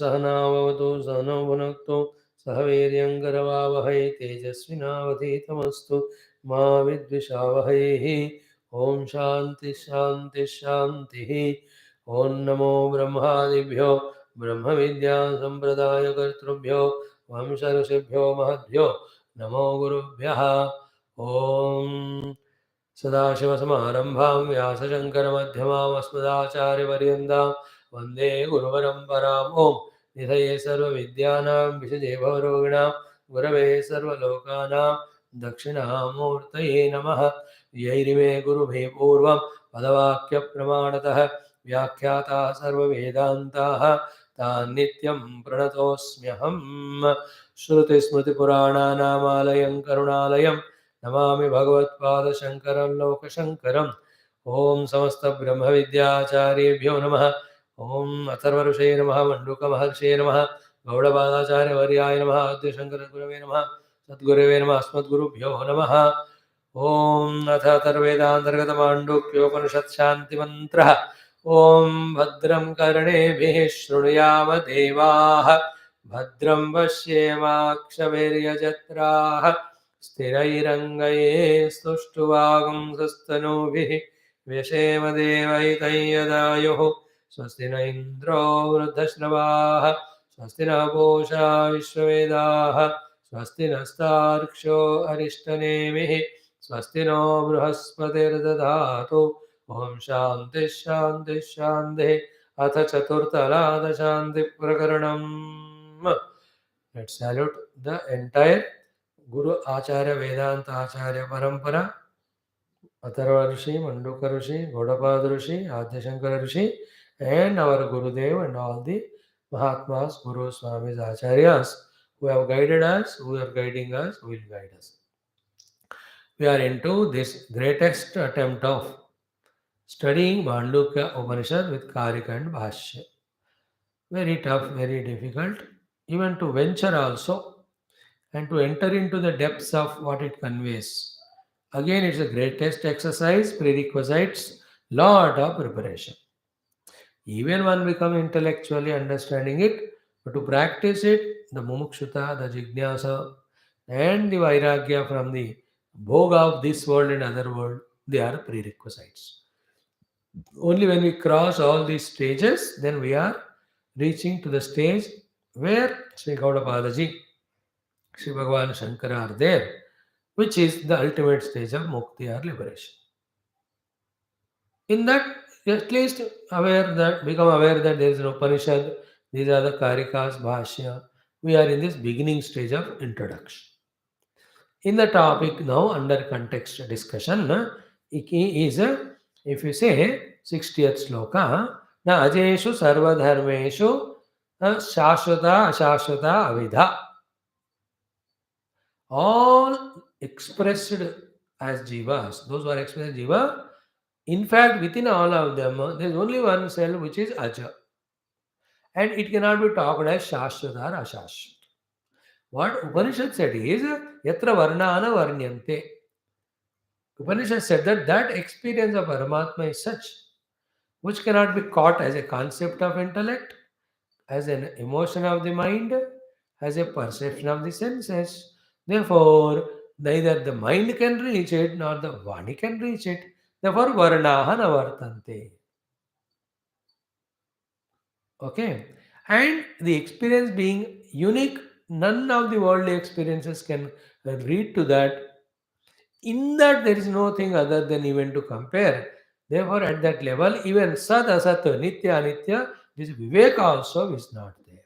सहनाववतु सहनौ भुनक्तु सह वीर्यं करवावहै तेजस्विनावधीतमस्तु मा विद्विषावहैः। ॐ शान्ति शान्ति शान्तिः। ॐ नमो ब्रह्मादिभ्यो ब्रह्मविद्या सम्प्रदायकर्तृभ्यो वंश ऋषिभ्यो महद्भ्यो नमो गुरुभ्यः। ॐ सदाशिवसमारम्भां व्यासशङ्करमध्यमाम् अस्मदाचार्यपर्यन्तां वन्दे गुरुपरम्पराम्। ॐ निधये सर्वविद्यानां विषजे भवरोगिणां गुरवे सर्वलोकानां दक्षिणामूर्तये नमः। यैरिमे गुरुभिः पूर्वं पदवाक्यप्रमाणतः व्याख्याताः सर्ववेदान्ताः तान् नित्यं प्रणतोऽस्म्यहम्। श्रुतिस्मृतिपुराणानामालयं करुणालयं नमामि भगवत्पादशङ्करं लोकशङ्करम्। ॐ समस्तब्रह्मविद्याचार्येभ्यो नमः। ॐ अथर्वऋषये नमः, मण्डूकमहर्षये नमः, गौडपादाचार्यवर्याय नमः, आद्यशङ्करगुरवे नमः, सद्गुरवे नमः, अस्मद्गुरुभ्यो नमः। ॐ अथ अथर्वेदान्तर्गतमाण्डूक्योपनिषत् शान्तिमन्त्रः। ॐ भद्रं कर्णेभिः शृणुयाम देवाः भद्रं पश्येमाक्षभिर्यजत्राः स्थिरैरङ्गैः स्तुष्टुवागुंसस्तनूभिः व्यशेम देवैतं यदायुः। स्वस्ति न इन्द्रो वृद्धश्रवाः स्वस्ति न पूषा विश्ववेदाः स्वस्ति नस्तार्क्ष्यो अरिष्टनेमिः स्वस्ति नो बृहस्पतिर्दधातु। ॐ शान्तिः शान्तिः शान्तिः। अथ चतुर्थलादशान्तिप्रकरणम्। Let's salute the entire Guru Acharya Vedanta Acharya Parampara, Atharva Rishi, Manduka Rishi, Gaudapada Rishi, Adyashankara Rishi, and our Gurudev and all the Mahatmas, Gurus, Swamis, Acharyas who have guided us, who are guiding us, who will guide us. We are into this greatest attempt of studying Mandukya Upanishad with Karika and Bhashya. Very tough, very difficult, even to venture also and to enter into the depths of what it conveys. Again, it's the greatest exercise, prerequisites, lot of preparation. Even one become intellectually understanding it, but to practice it, the mumukshata, the jignasa, and the vairagya from the bhoga of this world and other world, they are prerequisites. Only when we cross all these stages, then we are reaching to the stage where Sri Gaudapadaji, Sri Bhagavan Shankara are there, which is the ultimate stage of mukti or liberation. In that, at least become aware that there is an Upanishad, these are the Karikas, Bhashya. We are in this beginning stage of introduction. In the topic now, under context discussion, is, if you say 60th sloka, na ajeshu sarvadharmeshu shashvata ashashvata avidha. All expressed as jivas, those who are expressed as jiva, in fact, within all of them, there is only one cell which is aja. And it cannot be talked as shashvata or ashashvata. What Upanishad said is, yatra varnana varnyante. Upanishad said that that experience of Paramatma is such, which cannot be caught as a concept of intellect, as an emotion of the mind, as a perception of the senses. Therefore, neither the mind can reach it, nor the Vani can reach it. Therefore, varnaha na vartante. Okay. And the experience being unique, none of the worldly experiences can read to that. In that, there is nothing other than even to compare. Therefore, at that level, even Sad Asat, Nitya Anitya, this Viveka also is not there.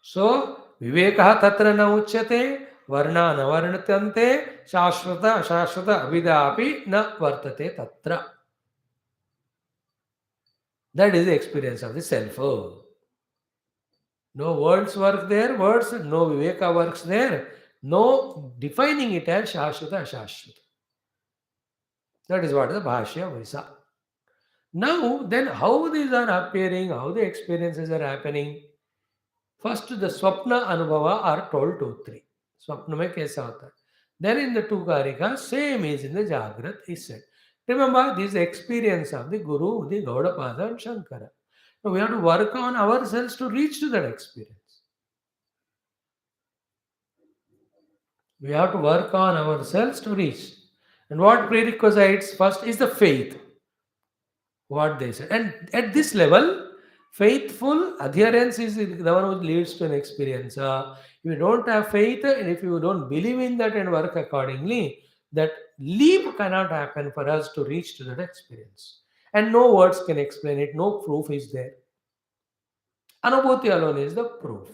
So, Viveka Tatra na uchyate, Varna na varnatante, Shashvata, Shashvata, Abhida api na vartate tatra. That is the experience of the self. No words work there, words, no Viveka works there, no defining it as Shashvata, Shashvata. That is what the Bhashya Visa. Now, then how these are appearing, how the experiences are happening? First, the Swapna Anubhava are told 2, 3. Swapna mein kaisa hota hai. Then in the two Karikas, same is in the Jagrat is said. Remember, this is the experience of the Guru, the Gaudapada and Shankara. So we have to work on ourselves to reach to that experience. We have to work on ourselves to reach. And what prerequisites first is the faith, what they said. And at this level, faithful adherence is the one who leads to an experience. If you don't have faith and if you don't believe in that and work accordingly, that leap cannot happen for us to reach to that experience. And no words can explain it, no proof is there. Anubhuti alone is the proof.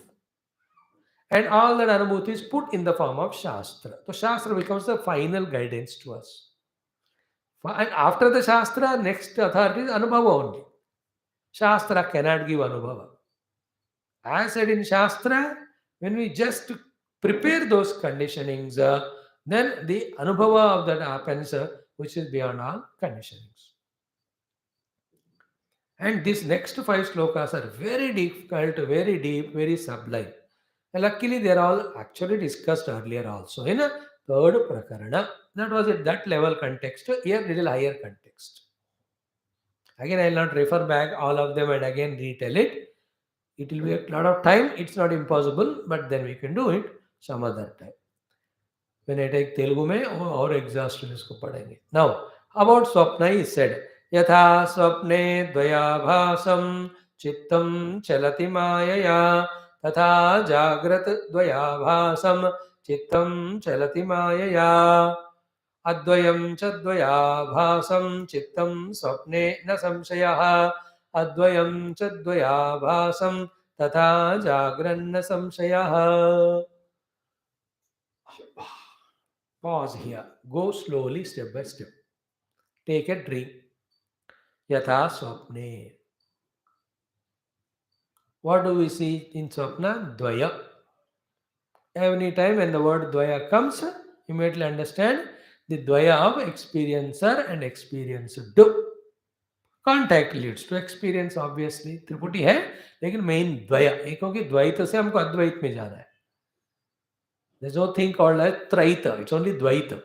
And all that Anubhuti is put in the form of Shastra. So Shastra becomes the final guidance to us. And after the Shastra, next authority is Anubhava only. Shastra cannot give Anubhava. As said in Shastra, when we just prepare those conditionings, then the Anubhava of that happens, which is beyond all conditionings. And these next five slokas are very difficult, very deep, very sublime. And luckily, they are all actually discussed earlier also in a third prakarana. That was at that level context, here little higher context. Again, I will not refer back all of them and again retell it. It will be a lot of time. It's not impossible, but then we can do it some other time. When I take Telugu में और exhaustion इसको पढ़ेंगे. Now, about स्वप्न is said. यथा स्वप्ने द्वयाभासं चित्तं चलति मायया तथा जाग्रत द्वयाभासं चित्तं चलति मायया अद्वयं च द्वयाभासं चित्तं स्वप्ने न संशयः अद्वयं च द्वयाभासं तथा जाग्रन्न संशयः. Pause here. Go slowly, step by step. Take a dream. Yatha swapne. What do we see in swapna? Dvaya. Every time when the word dvaya comes, immediately understand the dvaya of experiencer and experienced. Contact leads to experience, obviously. त्रिपुटी है लेकिन main द्वया, क्योंकि द्वैत से हमको अद्वैत में जाना है. There's no thing called as traita. It's only dvaita.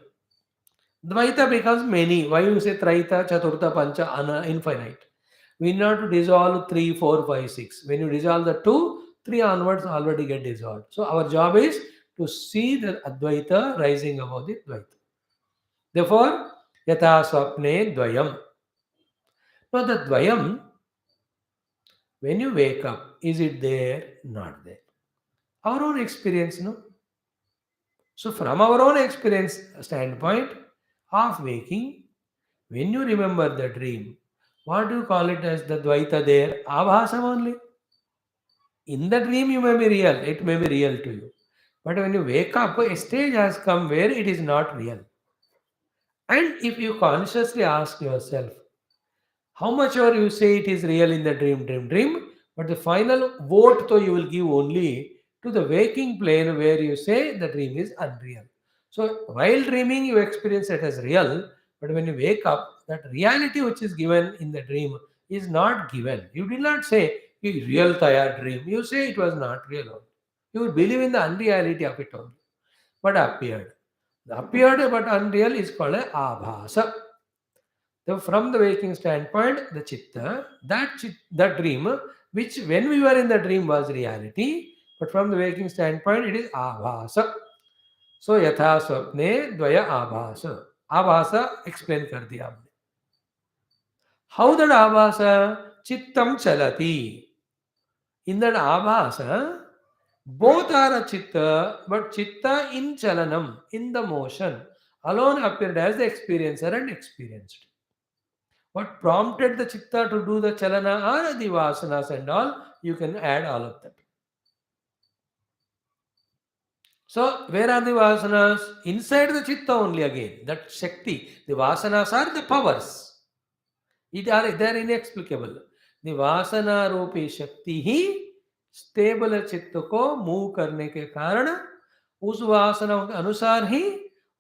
Dvaita becomes many. Why you say traita, chaturtha, pancha, infinite? We need not to dissolve 3, 4, 5, 6. When you dissolve the 2, 3 onwards already get dissolved. So our job is to see the Advaita rising above the Dvaita. Therefore, yatha swapne dvayam. Now the dvayam, when you wake up, is it there? Not there. Our own experience, no? So from our own experience standpoint of waking, when you remember the dream, what do you call it as the Dvaita there? Abhasam only. In the dream you may be real, it may be real to you. But when you wake up, a stage has come where it is not real. And if you consciously ask yourself, how much ever you say it is real in the dream, but the final vote though you will give only to the waking plane where you say the dream is unreal. So while dreaming you experience it as real, but when you wake up, that reality which is given in the dream is not given. You did not say you real taya dream. You say it was not real. You believe in the unreality of it only. But appeared. The appeared but unreal is called a abhasa. So from the waking standpoint, the chitta, that dream, which when we were in the dream was reality, but from the waking standpoint, it is abhasa. So yatha swapne dvaya abhasa. Abhasa explain kar diya हमने. How that abhasa? Chittam chalati. In that abhasa, both are a chitta, but chitta in chalanam, in the motion, alone appeared as the experiencer and experienced. What prompted the chitta to do the chalana are the vasanas and all. You can add all of that. So, where are the vasanas? Inside the chitta only again. That Shakti. The vasanas are the powers. They are inexplicable. The vasana रूपी शक्ति ही stable चित्त को move करने के कारण उस वासना के अनुसार ही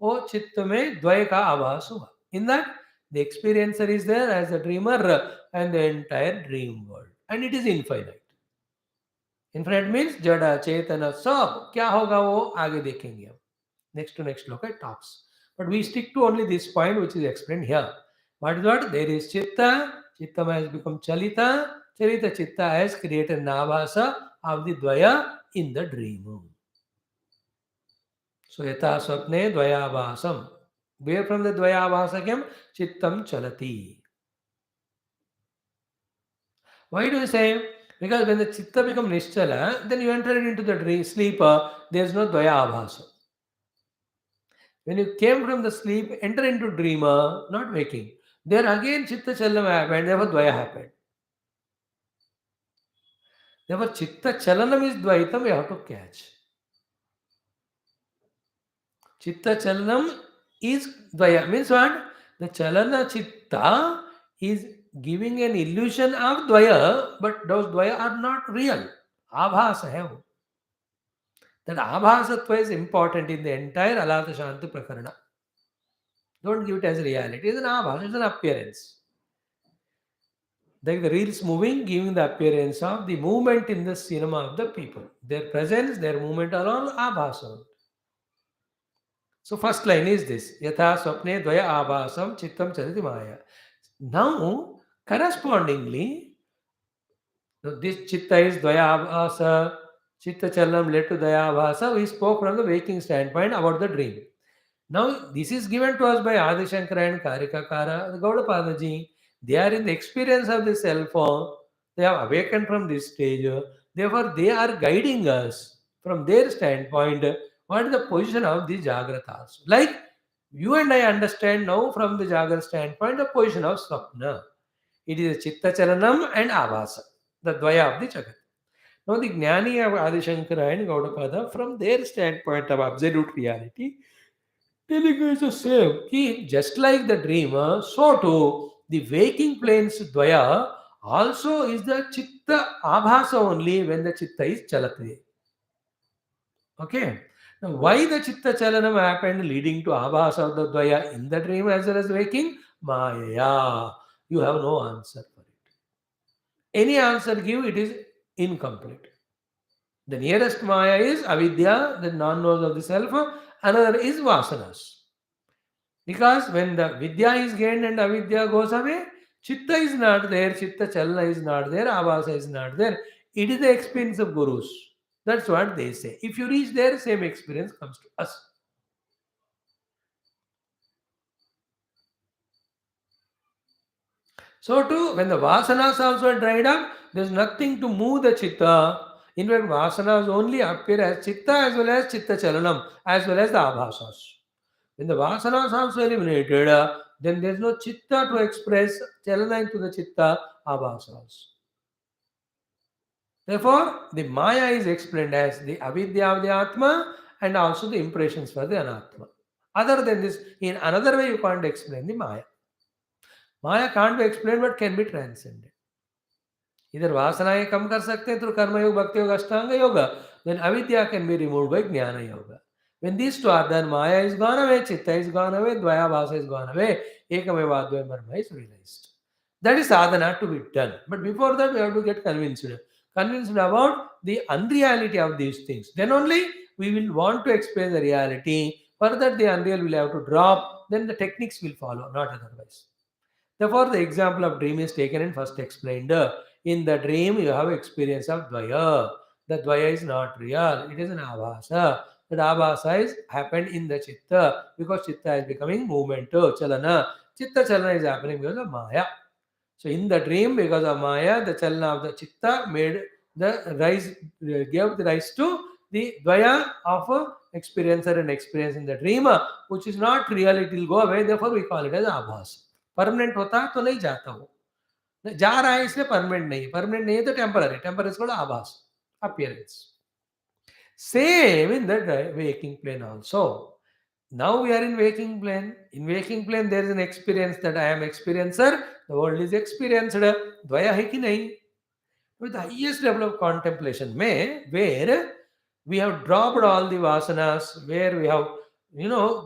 वो चित्त में द्वय का आभास हुआ. In that, the experiencer is there as a dreamer and the entire dream world. And it is infinite. Infinite means jada, chetana, सब. क्या होगा वो आगे देखेंगे हम. Next to next look at talks. But we stick to only this point which is explained here. What is what? There is chitta. Chitta has become chalita. Chalita chitta has created an abhasa of the dvaya in the dream. So yatha swapne dvayabhasam. Where from the dvayabhasa came? Chittam chalati. Why do you say? Because when the chitta becomes nischala, then you enter into the dream sleep. There is no dvayabhasa. When you came from the sleep, enter into dreamer, not waking. There again chitta chalam happened, therefore dvaya happened. Therefore chitta chalanam is dvaitam, we have to catch. Chitta chalanam is dvaya. Means what? The chalana chitta is giving an illusion of dvaya, but those dvaya are not real. Abhasa hai wo. That abhasatva is important in the entire Alatha Shanti Prakarana. Don't give it as reality. It is an abhasa, it is an appearance. Like the reels moving, giving the appearance of the movement in the cinema of the people. Their presence, their movement are all abhasa. So first line is this. Yatha swapne dvaya abhasam chittam chariti maya. Now, correspondingly, this chitta is dvaya abhasa, chitta chalanam led to dvaya abhasa. We spoke from the waking standpoint about the dream. Now, this is given to us by Adi Shankara and Karika Kara, Gaudapadaji. They are in the experience of the self. They have awakened from this stage. Therefore, they are guiding us from their standpoint. What is the position of the Jagratas? Like you and I understand now from the Jagrata standpoint the position of Swapna. It is a Chitta Charanam and Avasa, the Dvaya of the Jagat. Now, the Jnani of Adi Shankara and Gaudapada, from their standpoint of absolute reality, telling us the same. Just like the dreamer, so too the waking plane's dvaya also is the chitta abhasa only when the chitta is chalati. Okay. Now, why the chitta chalanam happened leading to abhasa of the dvaya in the dream as well as waking? Maya. You have no answer for it. Any answer give, it is incomplete. The nearest maya is avidya, the non-knowledge of the self. Another is vasanas. Because when the vidya is gained and avidya goes away, chitta is not there, chitta chalana is not there, abhasa is not there. It is the experience of gurus. That's what they say. If you reach there, same experience comes to us. So too, when the vasanas also dried up, there's nothing to move the chitta. In fact, vasanas only appear as chitta as well as chitta chalanam, as well as the abhasas. When the vasanas also eliminated, then there is no chitta to express chalana into the chitta abhasas. Therefore, the maya is explained as the avidya of the atma and also the impressions for the anatma. Other than this, in another way, you can't explain the maya. Maya can't be explained but can be transcended. Either vasanaएं कम कर सकते हैं through karma yoga, bhakti yoga, ashtanga yoga, then avidya can be removed by jnana yoga. When these two are done, maya is gone away, chitta is gone away, dvaya bhasa is gone away, ekameva advaya brahma is realized. That is sadhana to be done. But before that, we have to get convinced. Convinced about the unreality of these things. Then only we will want to explain the reality. Further, the unreal will have to drop. Then the techniques will follow, not otherwise. Therefore, the example of dream is taken and first explained. In the dream, you have experience of dvaya. The dvaya is not real. It is an abhasa. That abhasa is happened in the chitta because chitta is becoming movement, chalana. Chitta chalana is happening because of maya. So in the dream, because of maya, the chalana of the chitta made the rise, gave the rise to the dvaya of experiencer and experience in the dream, which is not real. It will go away. Therefore, we call it as abhasa. Permanent होता तो नहीं जाता वो जा रहा है इसलिए permanent नहीं है तो टेम्पररी टेम्पररी इज कॉल्ड आभास appearance. Same in the waking plane also. Now we are in waking plane. In waking plane there is an experience that I am experiencer, the world is experienced. द्वया है कि नहीं? With the highest level of contemplation में where we have dropped all the vasanas, where we have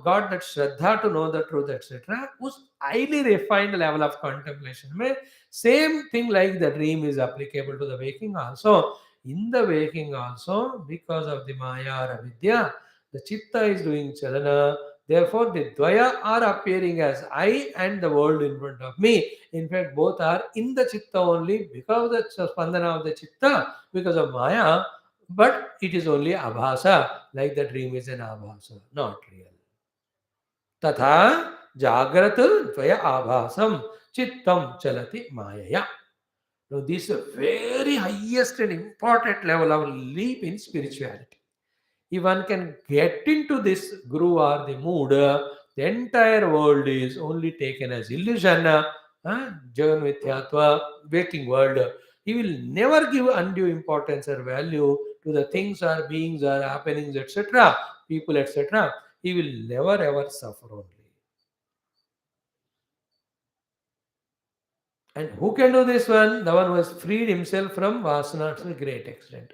got that shraddha to know the truth, etc. उस highly refined level of contemplation में same thing like the dream is applicable to the waking also. In the waking also, because of the maya or avidya, the chitta is doing chalana, Therefore, the Dvaya are appearing as I and the world in front of me. In fact, both are in the Chitta only because of the Spandana of the Chitta, because of Maya, but it is only Abhasa, like the dream is an Abhasa, not real. तथा जागृत द्वय आभासम चित्तम चलति मायया. Now, this is a very highest and important level of leap in spirituality. If one can get into this groove or the mood, the entire world is only taken as illusion, Jagan Mithyatva, waking world. He will never give undue importance or value to the things or beings or happenings, etc., people, etc. He will never ever suffer only. And who can do this one? The one who has freed himself from vasana to a great extent.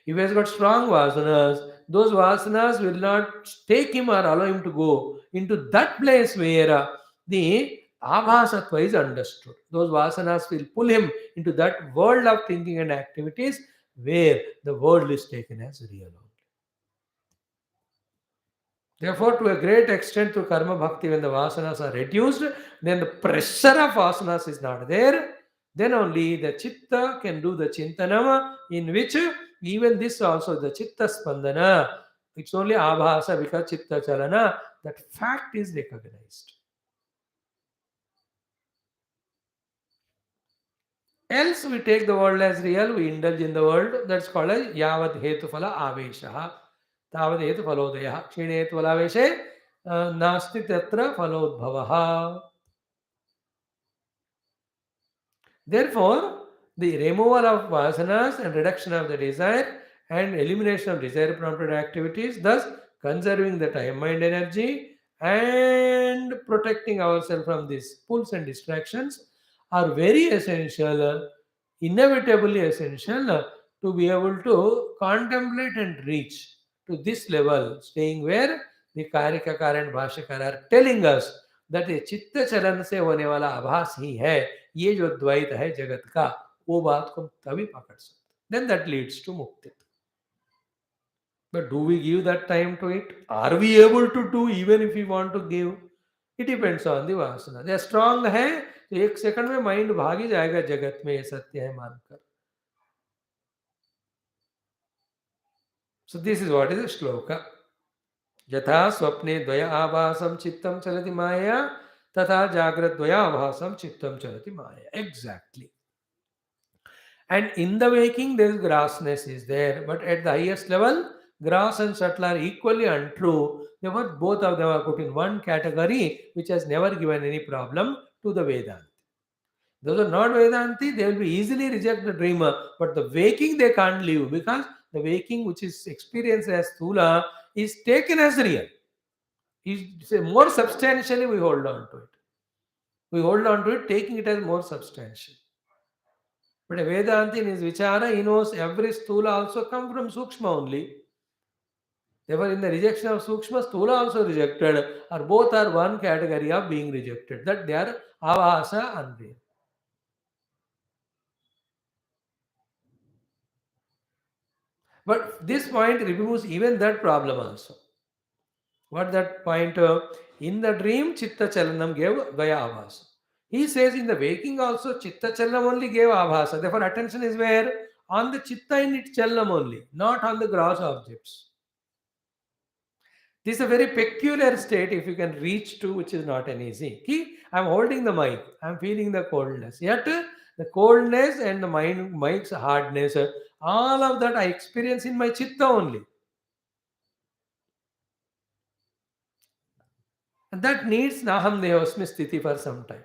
If he has got strong vasanas, those vasanas will not take him or allow him to go into that place where the abhasatva is understood. Those vasanas will pull him into that world of thinking and activities where the world is taken as real. Therefore, to a great extent, through karma bhakti, when the vasanas are reduced, then the pressure of vasanas is not there. Then only the chitta can do the chintanama, in which even this also, the chitta spandana, it's only abhasa because chitta chalana, that fact is recognized. Else, we take the world as real, we indulge in the world, that's called as yavad hetufala avesha. Tavad hetu falodaya. Kshinetu falaveshe nasti tatra falodbhavaha. Therefore, the removal of vasanas and reduction of the desire and elimination of desire prompted activities, thus conserving the time, mind, energy, and protecting ourselves from these pulls and distractions, are very essential, inevitably essential, to be able to contemplate and reach to this level, staying where the Karikakar and Bhashakar are telling us that ये चित्त चलन से होने वाला आभास ही है, ये जो द्वैत है जगत का, वो बात को हम तभी पकड़ सकते. Then that leads to mukti. But do we give that time to it? Are we able to do even if we want to give? It depends on the वासना. They strong है तो एक सेकंड में mind भाग ही जाएगा जगत में, ये सत्य है मानकर. So this is what is the shloka. यथा स्वप्ने द्वय आभासम चित्तम चलति माया तथा जागृत द्वय आभासम चित्तम चलति माया. Exactly. And in the waking, there is grossness is there, but at the highest level, gross and subtle are equally untrue. Therefore, both of them are put in one category, which has never given any problem to the Vedanti. Those are not Vedanti, they will be easily reject the dreamer, but the waking they can't leave because the waking, which is experienced as Thula, is taken as real. More substantially we hold on to it. We hold on to it, taking it as more substantial. But a Vedanti in his Vichara, he knows every Stula also come from Sukshma only. Therefore, in the rejection of Sukshma, Stula also rejected, or both are one category of being rejected, that they are Avasa and real. But this point removes even that problem also. What that point? In the dream, Chitta Chalanam gave Dvaya Avasa. He says in the waking also, Chitta Chalanam only gave Avasa. Therefore, attention is where? On the Chitta in its Chalanam only, not on the gross objects. This is a very peculiar state if you can reach to, which is not an easy. I'm holding the mic, I'm feeling the coldness. Yet, the coldness and the mic's hardness, all of that I experience in my Chitta only. And that needs Naham Devasmi Sthiti for some time.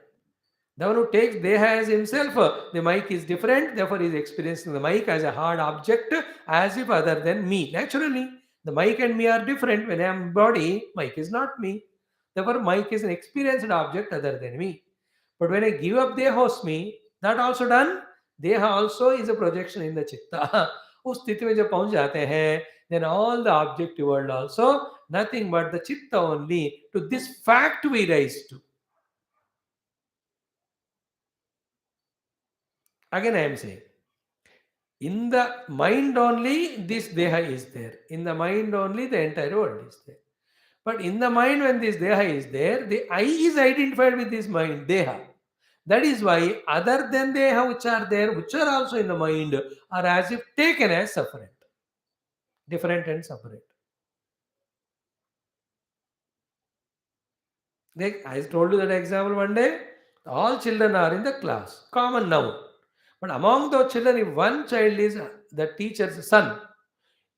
The one who takes Deha as himself, the mic is different, therefore he is experiencing the mic as a hard object, as if other than me. Naturally, the mic and me are different. When I am body, mic is not me. Therefore, mic is an experienced object other than me. But when I give up Dehosmi, that also done, Deha also is a projection in the Chitta. उस स्थिति में जब पहुंच जाते हैं, then all the objective world also, nothing but the Chitta only. To this fact we rise to. Again, I am saying, in the mind only, this Deha is there. In the mind only, the entire world is there. But in the mind, when this Deha is there, the I is identified with this mind, Deha. That is why other than Deha which are there, which are also in the mind, are as if taken as separate, different and separate. Like I told you that example one day, all children are in the class, common noun. But among those children, if one child is the teacher's son,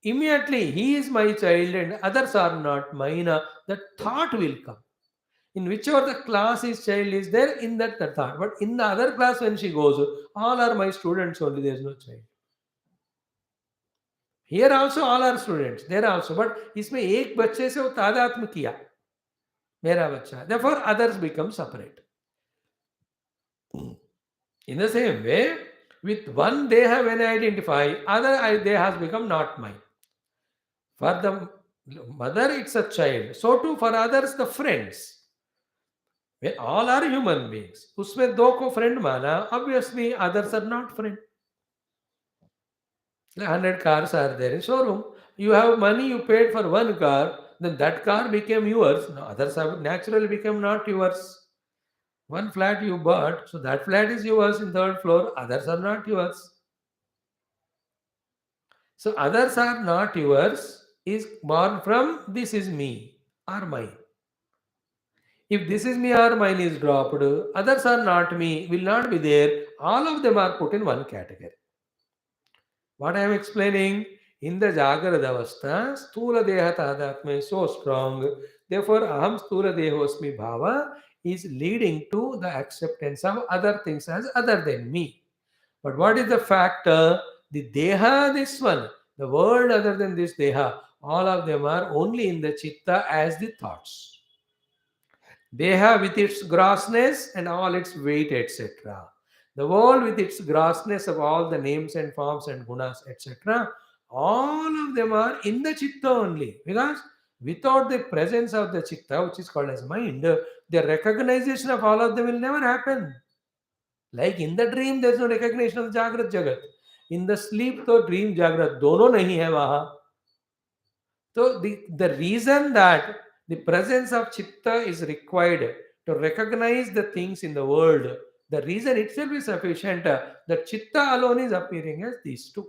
immediately he is my child and others are not mine, the thought will come. In whichever the class his child is there, in that the thought. But in the other class when she goes, all are my students only, there is no child. Here also all are students, there also. But इसमें एक बच्चे से वो तादात्म्य किया, मेरा बच्चा. Therefore others become separate. In the same way, with one Deha when I identify, other Deha has become not mine. For the mother, it's a child. So too for others, the friends. When all are human beings. उसमें दो को friend माना, obviously others are not friend. 100 cars are there in showroom. You have money, you paid for one car, then that car became yours. No, others have naturally become not yours. One flat you bought, so that flat is yours in third floor, others are not yours. So others are not yours is born from this is me or mine. If this is me or mine is dropped, others are not me, will not be there. All of them are put in one category. What I am explaining, in the Jagrada Avastha, Sthula Deha Tadatma is so strong. Therefore, Aham Sthula Dehosmi Bhava is leading to the acceptance of other things as other than me. But what is the factor? The Deha, this one, the world other than this Deha, all of them are only in the Chitta as the thoughts. Deha with its grossness and all its weight, etc. The world with its grossness of all the names and forms and gunas, etc. All of them are in the Chitta only. Because without the presence of the Chitta, which is called as mind, the recognition of all of them will never happen. Like in the dream, there is no recognition of Jagrat Jagat. In the sleep, तो dream Jagrat दोनों नहीं है वहाँ. So the reason that the presence of Chitta is required to recognize the things in the world, the reason itself is sufficient. The Chitta alone is appearing as these two.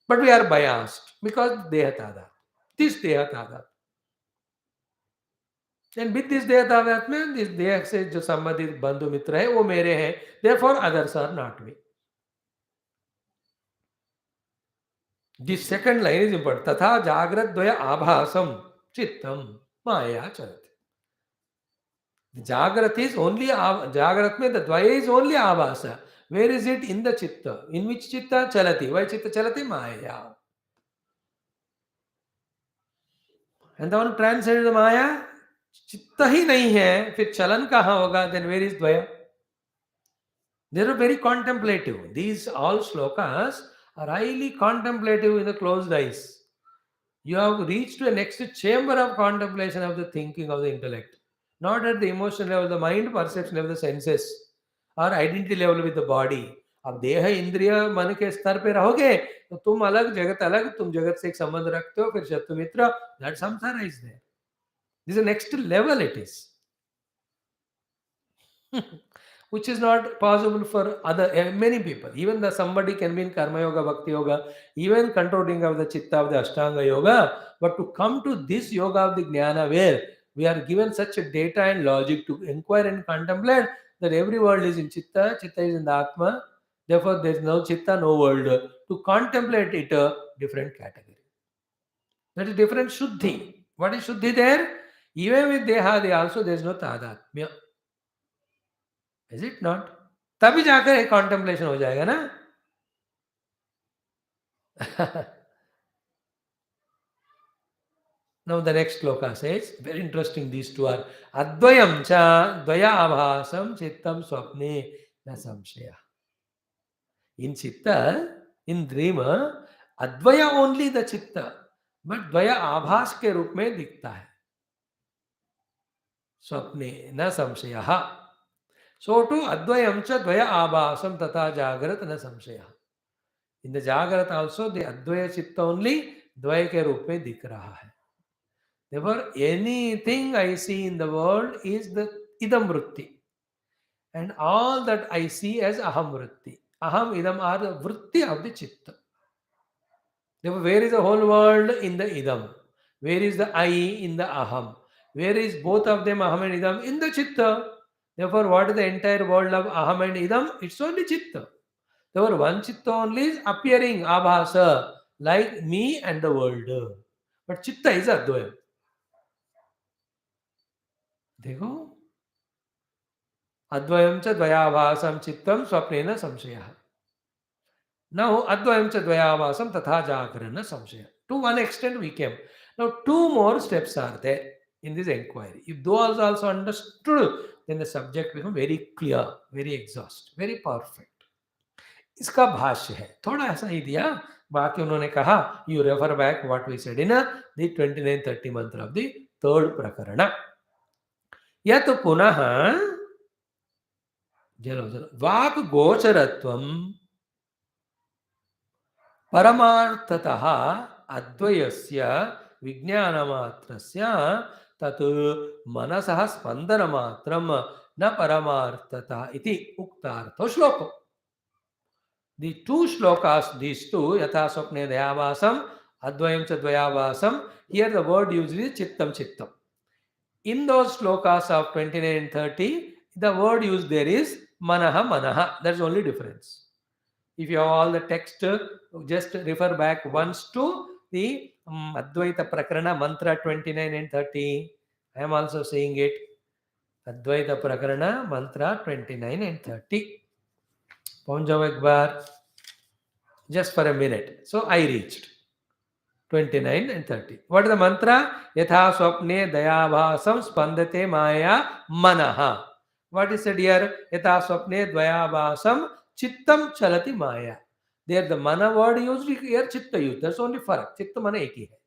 But we are biased because Dehatada. This Dehatada. And with this Dehatada में this देह से जो संबंधित बंधु मित्र है वो मेरे हैं. Therefore others are not me. This second line is important. तथा जागृत द्वय आभासम चित्तम माया चलति. Jagrat is only Jagrat mein the Dvaya is only Abhasa. Where is it? In the Chitta. In which Chitta? Chalati. Why Chitta Chalati? Maya. And the one transcended the Maya, Chitta ही नहीं है, फिर चलन कहाँ होगा? Then where is Dvaya? They are very contemplative. These all shlokas are highly contemplative with the closed eyes. You have reached to a next chamber of contemplation of the thinking of the intellect. Not at the emotional level of the mind, perception level of the senses, or identity level with the body. अब देह इंद्रिय मन के स्तर पे रहोगे तो तुम अलग, तुम जगत से एक संबंध रखते हो, फिर शत्रु मित्र, that samsara is there. This is the next level it is. Which is not possible for other many people. Even the somebody can be in karma yoga, bhakti yoga, even controlling of the chitta of the ashtanga yoga. But to come to this yoga of the jnana, where we are given such a data and logic to inquire and contemplate that every world is in chitta, chitta is in the atma. Therefore, there is no chitta, no world. To contemplate it, a different category. That is different shuddhi. What is shuddhi there? Even with deha, they also there is no tadatmya. Is it not? तभी जाकर एक contemplation हो जाएगा ना. Now the next shloka says, very interesting, these two are Advayam cha dvaya abhasam chittam swapne na samshaya. In chitta, in dream, Advaya only the chitta, but dvaya abhas के रूप में दिखता है. स्वप्ने न संशयः. So too Advayam cha dvaya abhasam tata jagrat na samshaya. In the Jagrat also, the Advaya Chitta only Dvaya के रूप में दिख रहा है. Therefore, anything I see in the world is the idam vritti. And all that I see as aham vritti. Aham, idam are the vritti of the chitta. Therefore, where is the whole world? In the idam. Where is the I? In the aham. Where is both of them, aham and idam? In the chitta. Therefore, what is the entire world of aham and idam? It's only chitta. Therefore, one chitta only is appearing, abhasa, like me and the world. But chitta is advayam. देखो अद्वयं च द्वयाभासं चित्तं स्वप्नेन संशयः. Now advayam cha dvayavasam tatha jagrana samshaya. To one extent we came. Now two more steps are there in this inquiry. If those also understood, then the subject becomes very clear, very exhaust, very perfect. इसका भाष्य है, थोड़ा ऐसा ही दिया, बाकी उन्होंने कहा you refer back what we said in the 29-30 मंत्र of the third प्रकरण. यत् पुनः जलो वाक् गोचरत्वं परमार्थतः अद्वयस्य विज्ञानमात्रस्य तत् मनसः स्पन्दनमात्रं न परमार्थतः इति उक्तार्थो श्लोको. The two shlokas, these two, yatha swapne dayavasam, advayam cha dvayavasam, here the word used is chittam chittam. In those shlokas of 29 and 30, the word used there is manaha manaha. That's the only difference. If you have all the text, just refer back once to the Advaita Prakarana mantra 29 and 30. I am also saying it. Advaita Prakarana mantra 29 and 30. पहुंच जाओ एक बार, just for a minute. So I reached 29 and 30. What is the mantra? Yatha swapne dayabhasam spandate maya manaha. What is said here? Yatha swapne dvayabhasam chittam chalati maya. There the mana word used, here chitta used. That's only farak. Chitta mana ek hi hai.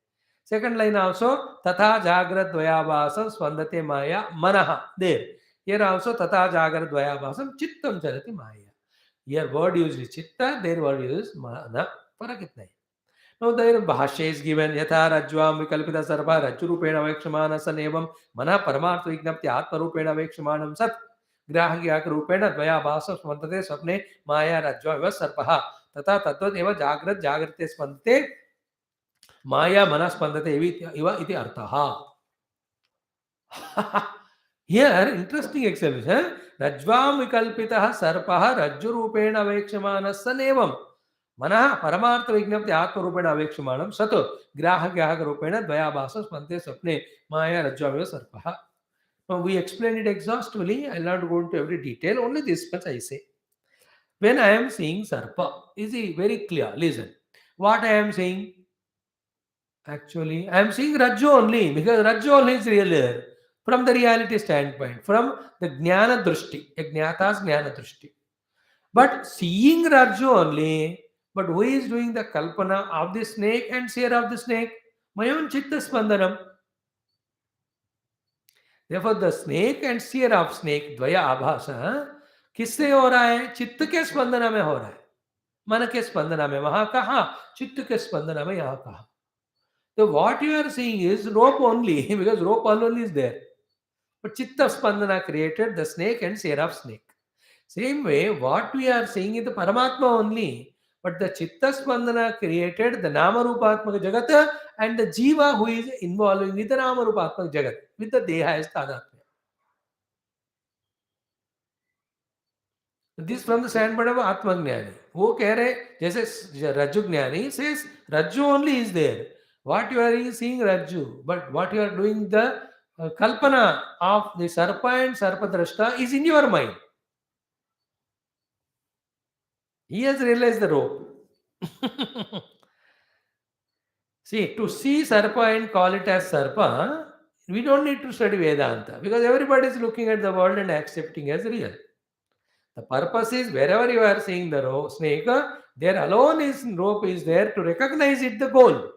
Second line also, tatha jagrat dvayabhasam spandate maya manaha. There. Here also, tatha jagrat dvayabhasam chittam chalati maya. Here word used is chitta, there word used is mana. Farak itna hai. Now there bhashya is given. Yatha rajvam vikalpita sarva rajurupena vekshamana san evam mana paramartha vignapti atma rupena vekshamanam sat ग्राह्य रूपेण द्वयाभास स्पंदते स्वप्ने माया रज्ज्वा इव सर्पः तथा तद्वत् एव जाग्रत् जागृते स्पंदते माया मनः स्पंदते इव इति अर्थः. Here interesting explanation. रज्ज्वां विकल्पितः सर्पः रज्जुरूपेण अवेक्ष्यमानः सन् एवं मनः परमार्थ विज्ञप्ति आत्मरूपेण अवेक्ष्यमाणं सत् ग्राह्य रूपेण द्वयाभास स्पंदते स्वप्ने माया रज्ज्वा इव सर्पः. Now we explained it exhaustively. I will not go into every detail. Only this much I say. When I am saying sarpa, is it very clear? Listen. What I am saying? Actually, I am saying Rajju only, because Rajju only is real from the reality standpoint, from the Jnana Drushti, Jnata's Jnana Drushti. But seeing Rajju only, but who is doing the Kalpana of the snake and seer of the snake? My own Chitta Spandanam. Therefore, the snake and seer of snake, Dvaya Abhasa, किससे हो रहा है? चित्त के स्पंदना में हो रहा है, मन के स्पंदना में. वहां कहा चित्त के स्पंदना में, यहां कहा. So what you are seeing is rope only, because rope only is there. But chitta spandana created the snake and seer of snake. Same way, what we are seeing is the Paramatma only. But the chitta spandana created the Nama Rupatmaka Jagat and the Jiva who is involving with the Nama Rupatmaka Jagat, with the Deha as Tadatmya. This from the standpoint of Atmagnani. वो कह रहे जैसे रज्जु ज्ञानी says Rajju only is there. What you are seeing Rajju, but what you are doing the kalpana of the Sarpa and Sarpadrashta is in your mind. He has realized the rope. See, to see Sarpa and call it as Sarpa, we don't need to study Vedanta, because everybody is looking at the world and accepting as real. The purpose is wherever you are seeing the snake, there alone is rope is there to recognize it the goal.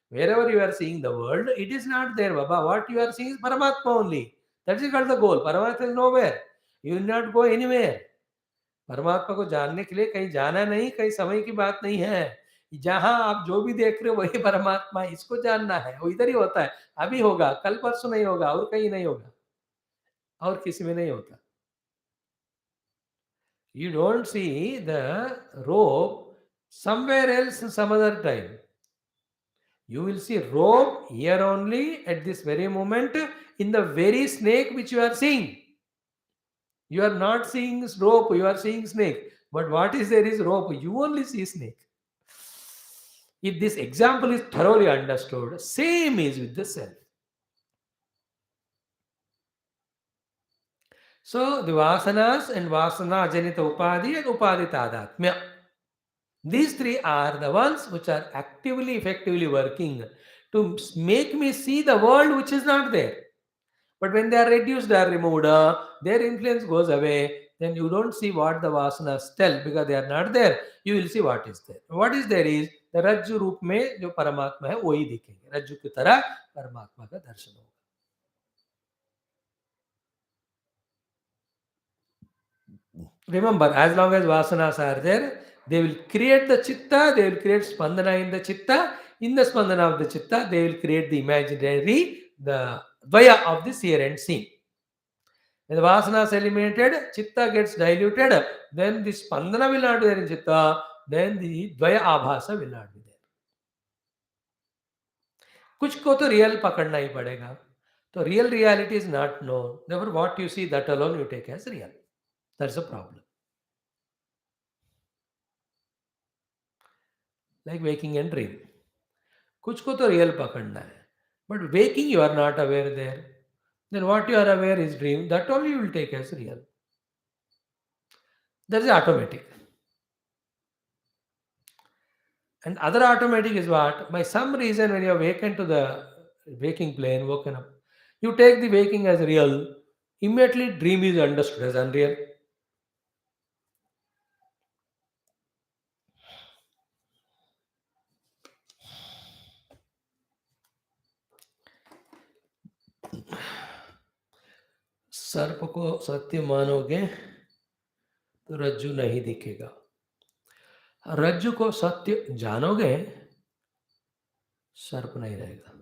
Wherever you are seeing the world, it is not there, Baba. What you are seeing is Paramatma only. That is called the goal. Paramatma is nowhere. You will not go anywhere. परमात्मा को जानने के लिए कहीं जाना नहीं, कहीं समय की बात नहीं है. जहां आप जो भी देख रहे हो वही परमात्मा है, इसको जानना है, वो इधर ही होता है, अभी होगा, कल परसों नहीं होगा, और कहीं नहीं होगा, और किसी में नहीं होता. You don't see the rope somewhere else some other time. You will see rope here only at this very moment in the very snake which you are seeing. You are not seeing rope, you are seeing snake. But what is there is rope, you only see snake. If this example is thoroughly understood, same is with the self. So the vasanas and vasana janita upadhi and upadhi tadatmya. These three are the ones which are actively, effectively working to make me see the world which is not there. But when they are reduced, they are removed, their influence goes away, then you don't see what the vasanas tell because they are not there. You will see what is there. What is there is the रज्जु रूप में जो परमात्मा है वही दिखेंगे. रज्जु की तरह परमात्मा का दर्शन होगा. Remember, as long as vasanas are there, they will create the chitta, they will create spandana in the chitta. In the spandana of the chitta, they will create the imaginary, the dvaya of the seer and seen. When the vasana is eliminated, chitta gets diluted, then the spandana will not be there in chitta, then the dvaya abhasa will not be there. कुछ को तो real पकड़ना ही पड़ेगा. तो real reality is not known. Therefore, what you see, that alone you take as real. That's a problem. Like waking and dream. कुछ को तो real पकड़ना है. But waking you are not aware there. Then what you are aware is dream. That only you will take as real. That is automatic. And other automatic is what? By some reason, when you awaken to the waking plane, woken up, you take the waking as real. Immediately, dream is understood as unreal. सर्प को सत्य मानोगे तो रज्जु नहीं दिखेगा. रज्जु को सत्य जानोगे, सर्प नहीं रहेगा.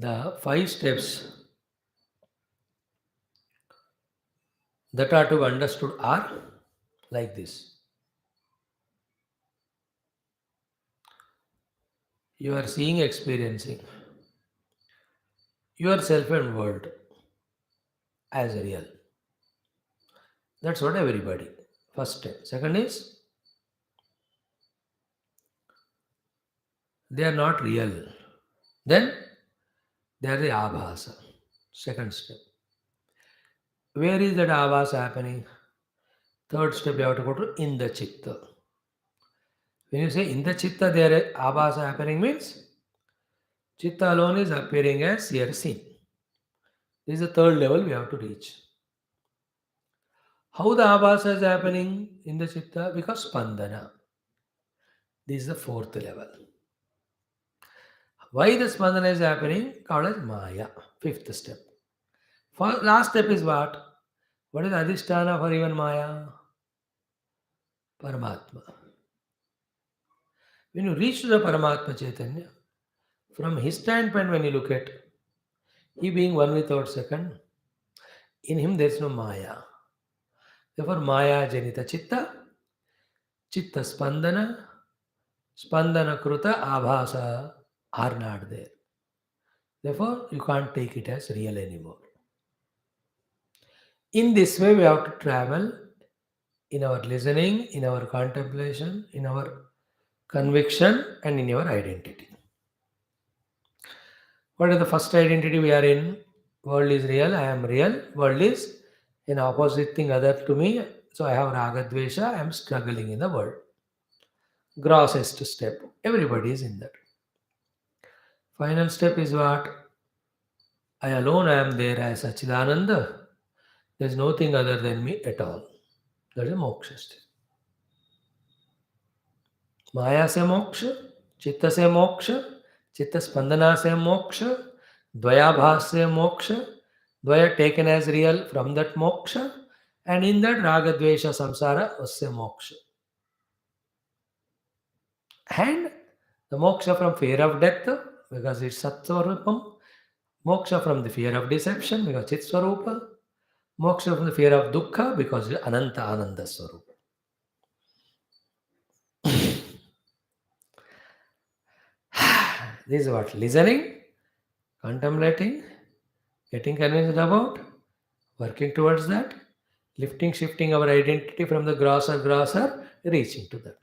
The 5 steps that are to be understood are like this. You are seeing, experiencing yourself and world as real. That's what everybody. First step. Second is they are not real. Then they are the abhasa. Second step. Where is that abhasa happening? Third step you have to go to in the chitta. When you say in the chitta there is abhasa happening means chitta alone is appearing as here seen. This is the third level we have to reach. How the abhasa is happening in the chitta? Because spandana. This is the fourth level. Why the spandana is happening? Called as maya. Fifth step. Last step is what? What is adhisthana for even maya? Paramatma. When you reach to the Paramatma Chaitanya, from his standpoint when you look at, he being one without second, in him there is no maya. Therefore, maya janita chitta, chitta spandana, spandana kruta abhasa are not there. Therefore, you can't take it as real anymore. In this way, we have to travel in our listening, in our contemplation, in our conviction, and in your identity. What is the first identity we are in? World is real, I am real. World is an opposite thing other to me. So I have ragadvesha, I am struggling in the world. grossest step. Everybody is in that. Final step is what? I alone am there as Sachidananda. There is nothing other than me at all. That is moksha step. माया से मोक्ष, चित्त से मोक्ष, चित्त स्पंदना से मोक्ष, द्वयाभास से मोक्ष, द्वया taken as real from that moksha, and in that raga dvesha samsara usya moksha. And the moksha from fear of death, because it's satsvarupam, moksha from the fear of deception, because it's swarupa, moksha from the fear of dukkha, because it's ananta ananda swarupa. This is what? Listening, contemplating, getting convinced about, working towards that, lifting, shifting our identity from the grosser, reaching to that.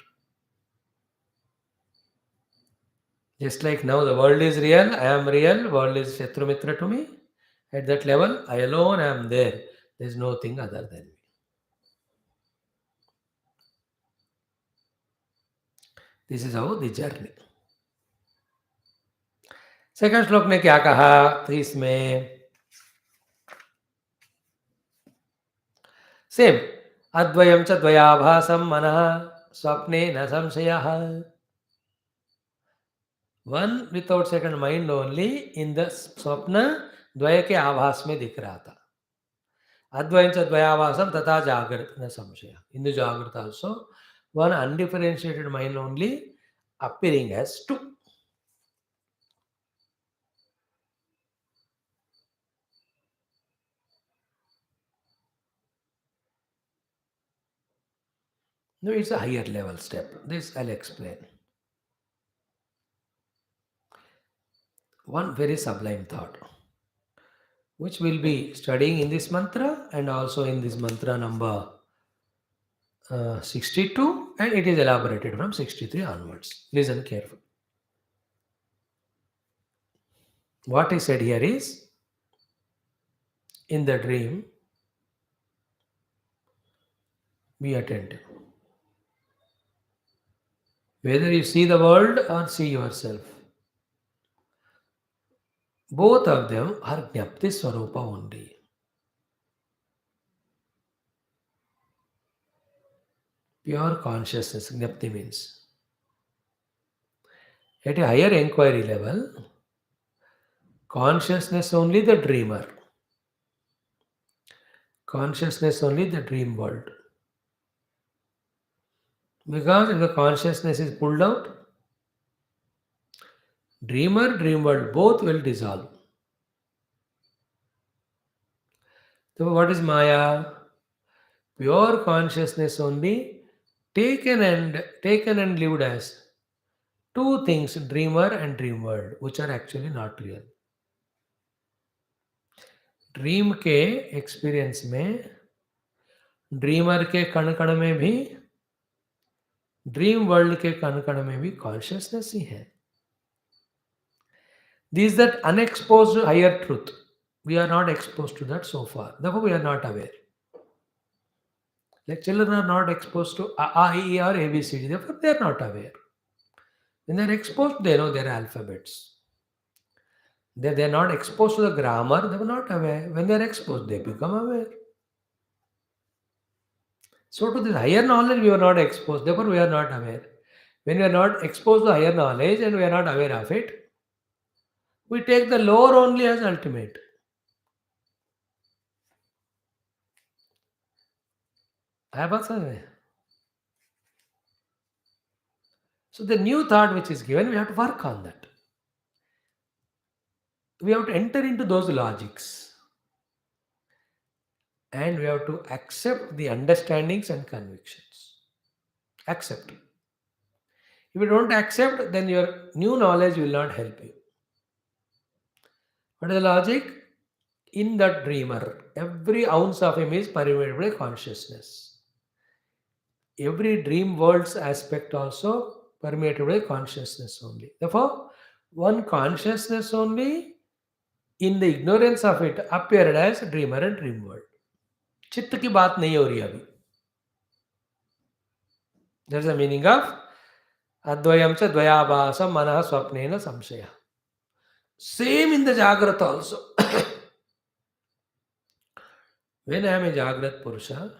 Just like now the world is real, I am real, world is Shatru Mitra to me. At that level, I alone am there. There is nothing other than me. This is how the journey. Second श्लोक ने क्या कहा? तो इसमें same अद्वयम च द्वयाभासम मनः स्वप्ने न संशयः. One without second mind only in the स्वप्न द्वय के आभास में दिख रहा था. अद्वयम च द्वयाभासम तथा जागृत न संशय. इन द जागृत also one undifferentiated mind only appearing as two. No, it's a higher level step. This I'll explain. One very sublime thought, which we'll be studying in this mantra and also in this mantra number 62, and it is elaborated from 63 onwards. Listen carefully. What is said here is, in the dream, be attentive. Whether you see the world or see yourself, both of them are Jnapti Swarupa only. Pure consciousness, Jnapti means. At a higher inquiry level, consciousness only the dreamer. Consciousness only the dream world. Because if the consciousness is pulled out, dreamer, dream world, both will dissolve. So what is Maya? Pure consciousness only taken and lived as two things, dreamer and dream world, which are actually not real. Dream के experience में dreamer के कण कण में भी, dream world के कण कण में भी कॉन्शियसनेस ही है. This that unexposed higher truth. We are not exposed to that so far. Therefore, we are not aware. Like children are not exposed to A, E, or ABCD. Therefore, they are not aware. When they are exposed, they know their alphabets. They are not exposed to the grammar. They are not aware. When they are exposed, they become aware. So to this higher knowledge, we are not exposed. Therefore, we are not aware. When we are not exposed to higher knowledge and we are not aware of it, we take the lower only as ultimate. So the new thought which is given, we have to work on that. We have to enter into those logics. And we have to accept the understandings and convictions. Accept. If you don't accept, then your new knowledge will not help you. What is the logic? In that dreamer, every ounce of him is permeated by consciousness. Every dream world's aspect also permeated by consciousness only. Therefore, one consciousness only, in the ignorance of it, appeared as dreamer and dream world. चित्त की बात नहीं हो रही अभी. That's the meaning of Advayam cha dvayabhasa manah swapnena samshaya. Same in the Jagrata also. When I am a Jagrat Purusha,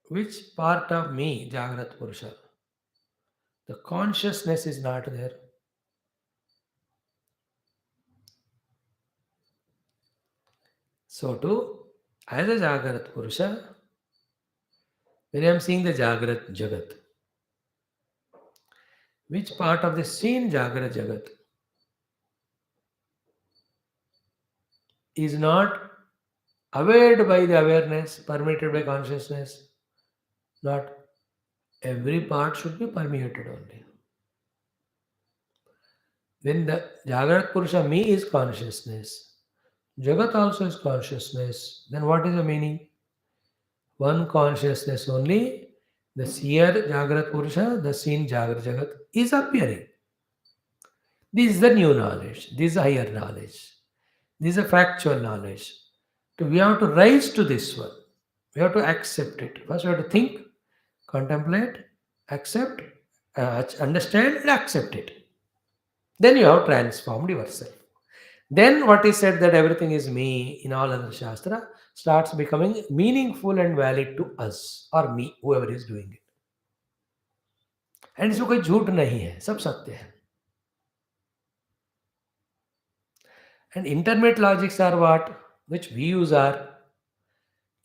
which part of me, Jagrat Purusha? The consciousness is not there. So too, as a Jagrat Purusha, when I am seeing the Jagrat Jagat, which part of the seen Jagrat Jagat is not aware by the awareness, permeated by consciousness? Not every part should be permeated only. When the Jagrat Purusha me is consciousness, Jagat also is consciousness, then what is the meaning? One consciousness only, the seer Jagrat Purusha, the seen Jagrat Jagat is appearing. This is the new knowledge, this is higher knowledge, this is a factual knowledge. So we have to rise to this one. We have to accept it. First, we have to think, contemplate, accept, understand, and accept it. Then you have transformed yourself. Then what is said that everything is me in all other Shastra starts becoming meaningful and valid to us or me, whoever is doing it. And इसमें कोई झूठ नहीं है, सब सत्य है. And intermediate logics are what which we use are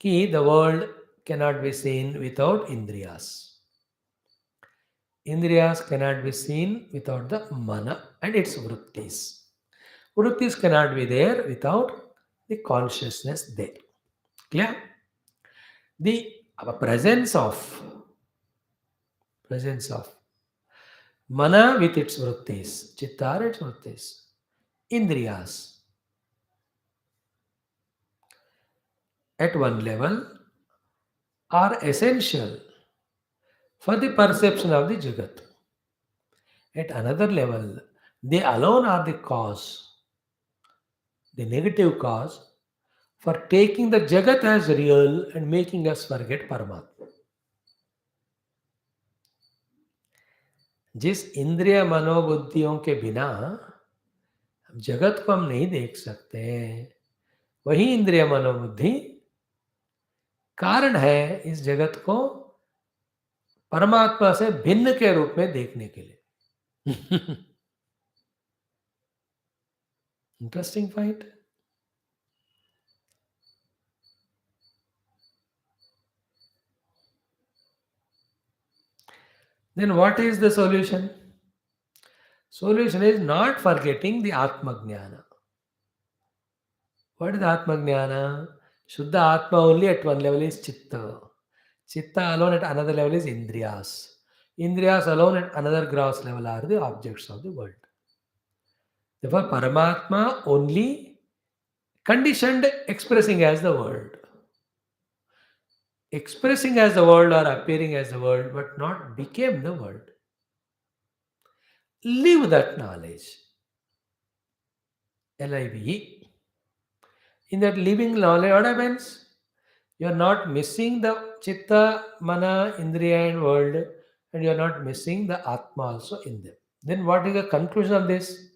कि the world cannot be seen without indriyas. Indriyas cannot be seen without the mana and its vrittis. Vrittis cannot be there without the consciousness there. Clear? The presence of mana with its vrittis, chitta its vrittis, indriyas at one level are essential for the perception of the Jagat. At another level, they alone are the cause, the negative cause, for taking the Jagat as real and making us forget Paramatma. जिस इंद्रिय मनोबुद्धियों के बिना जगत को हम नहीं देख सकते, वही इंद्रिय मनोबुद्धि कारण है इस जगत को परमात्मा से भिन्न के रूप में देखने के लिए. Interesting point. Then what is the solution? Solution is not forgetting the Atma Jnana. What is Atma Jnana? Shuddha Atma only at one level is Chitta. Chitta alone at another level is Indriyas. Indriyas alone at another gross level are the objects of the world. Therefore, Paramatma only conditioned expressing as the world. Expressing as the world or appearing as the world, but not became the world. Live that knowledge. Live. In that living knowledge, what happens? You are not missing the Chitta, Mana, Indriya and world, and you are not missing the Atma also in them. Then what is the conclusion of this?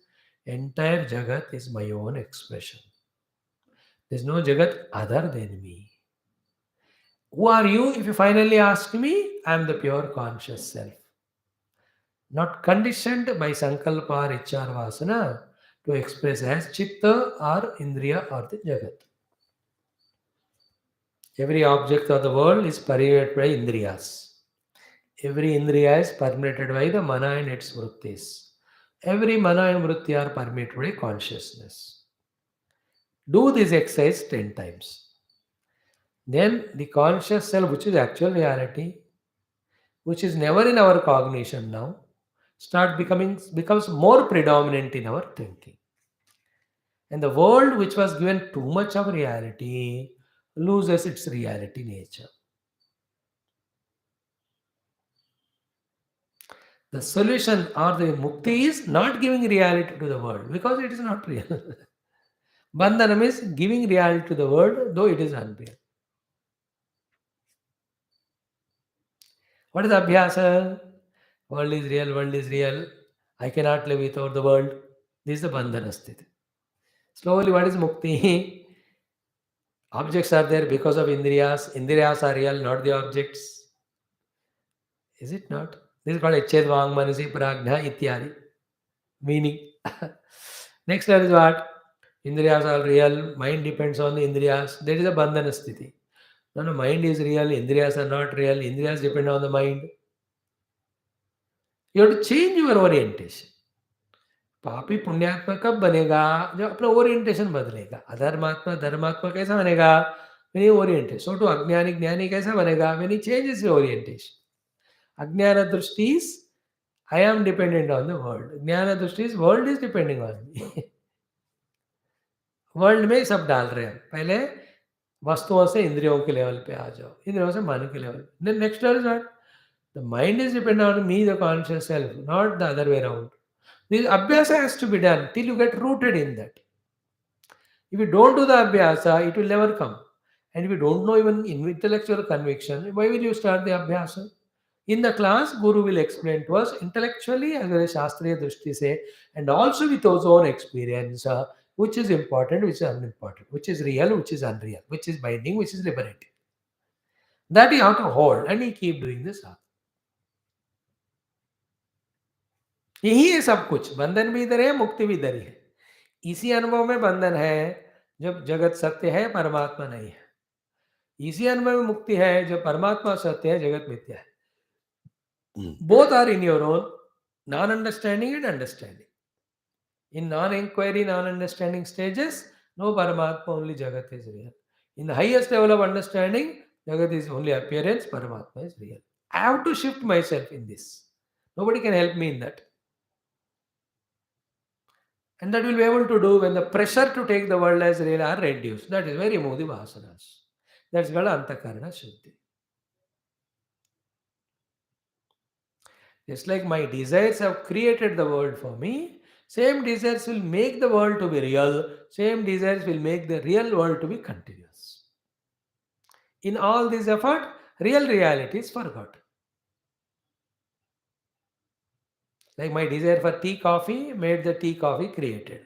Entire Jagat is my own expression. There is no Jagat other than me. Who are you? If you finally ask me, I am the pure conscious self. Not conditioned by Sankalpa or Ichcha or Vasana to express as Chitta or Indriya or the Jagat. Every object of the world is permeated by Indriyas. Every Indriya is permeated by the Mana and its Vrittis. Every Mana and Vritti are permeated by consciousness. Do this exercise 10 times. Then the conscious self, which is actual reality, which is never in our cognition now, becomes more predominant in our thinking. And the world which was given too much of reality loses its reality nature. The solution or the mukti is not giving reality to the world because it is not real. Bandhanam is giving reality to the world though it is unreal. What is abhyasa? world is real, I cannot live without the world. This is the bandhana sthiti. Slowly, what is mukti? Objects are there because of indriyas. Indriyas are real, not the objects. Is it not? This is called Eched Vang Manasi Prajna Ityadi. Meaning. Next level is what? Indriyas are real, mind depends on the indriyas. That is a bandhana sthiti. No, no, mind is real, indriyas are not real, indriyas depend on the mind. You have to change your orientation. पापी पुण्यात्मा कब बनेगा? जब अपना orientation बदलेगा. अधर्मात्मा धर्मात्मा कैसा बनेगा? when he oriented. So to अज्ञानी ज्ञानी कैसा बनेगा? when he changes the orientation. अज्ञान दृष्टि is I am dependent on the world. ज्ञान दृष्टि is world is depending on me. World में सब डाल रहे हैं. पहले वस्तुओं से इंद्रियों के लेवल पे आ जाओ, इंद्रियों से मन के level. Then next level is what? The mind is dependent on me, the conscious self, not the other way around. This abhyasa has to be done till you get rooted in that. If you don't do the abhyasa, it will never come. And if you don't know even in intellectual conviction, why will you start the abhyasa? In the class, Guru will explain to us intellectually as well as Shastriya Drishti se, and also with his own experience, which is important, which is unimportant, which is real, which is unreal, which is binding, which is liberating. That you have to hold and you keep doing this. यही है सब कुछ. बंधन भी इधर है, मुक्ति भी इधर ही है. इसी अनुभव में बंधन है जब जगत सत्य है, परमात्मा नहीं है. इसी अनुभव में मुक्ति है जब परमात्मा सत्य है, जगत मिथ्या है. Both are in your own non-understanding and understanding. In non-inquiry, non-understanding stages, no Paramatma, only Jagat is real. In the highest level of understanding, Jagat is only appearance, Paramatma is real. I have to shift myself in this. Nobody can help me in that. And that will be able to do when the pressure to take the world as real are reduced. That is why remove the vasanas. That's called antakarana shuddhi. Just like my desires have created the world for me, same desires will make the world to be real. Same desires will make the real world to be continuous. In all this effort, real reality is forgotten. Like my desire for tea coffee made the tea coffee created.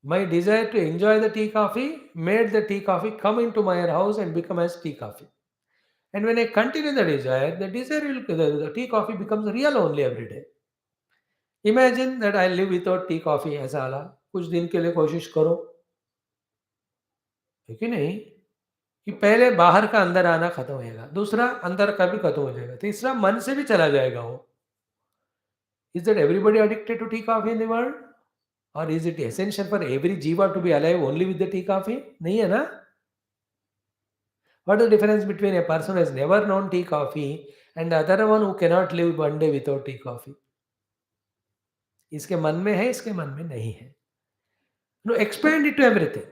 My desire to enjoy the tea coffee made the tea coffee come into my house and become as tea coffee. And when I continue the desire will, the tea coffee becomes real only every day. Imagine that I live without tea coffee ऐसा वाला कुछ दिन के लिए कोशिश करो, है कि नहीं? कि पहले बाहर का अंदर आना खत्म होएगा, दूसरा अंदर का भी खत्म हो जाएगा, तीसरा मन से भी चला जाएगा वो. Is that everybody addicted to tea coffee in the world? Or is it essential for every jiva to be alive only with the tea coffee? नहीं है ना? What is the difference between a person who has never known tea coffee and the other one who cannot live one day without tea coffee? इसके मन में है, इसके मन में नहीं है. No, expand it to everything.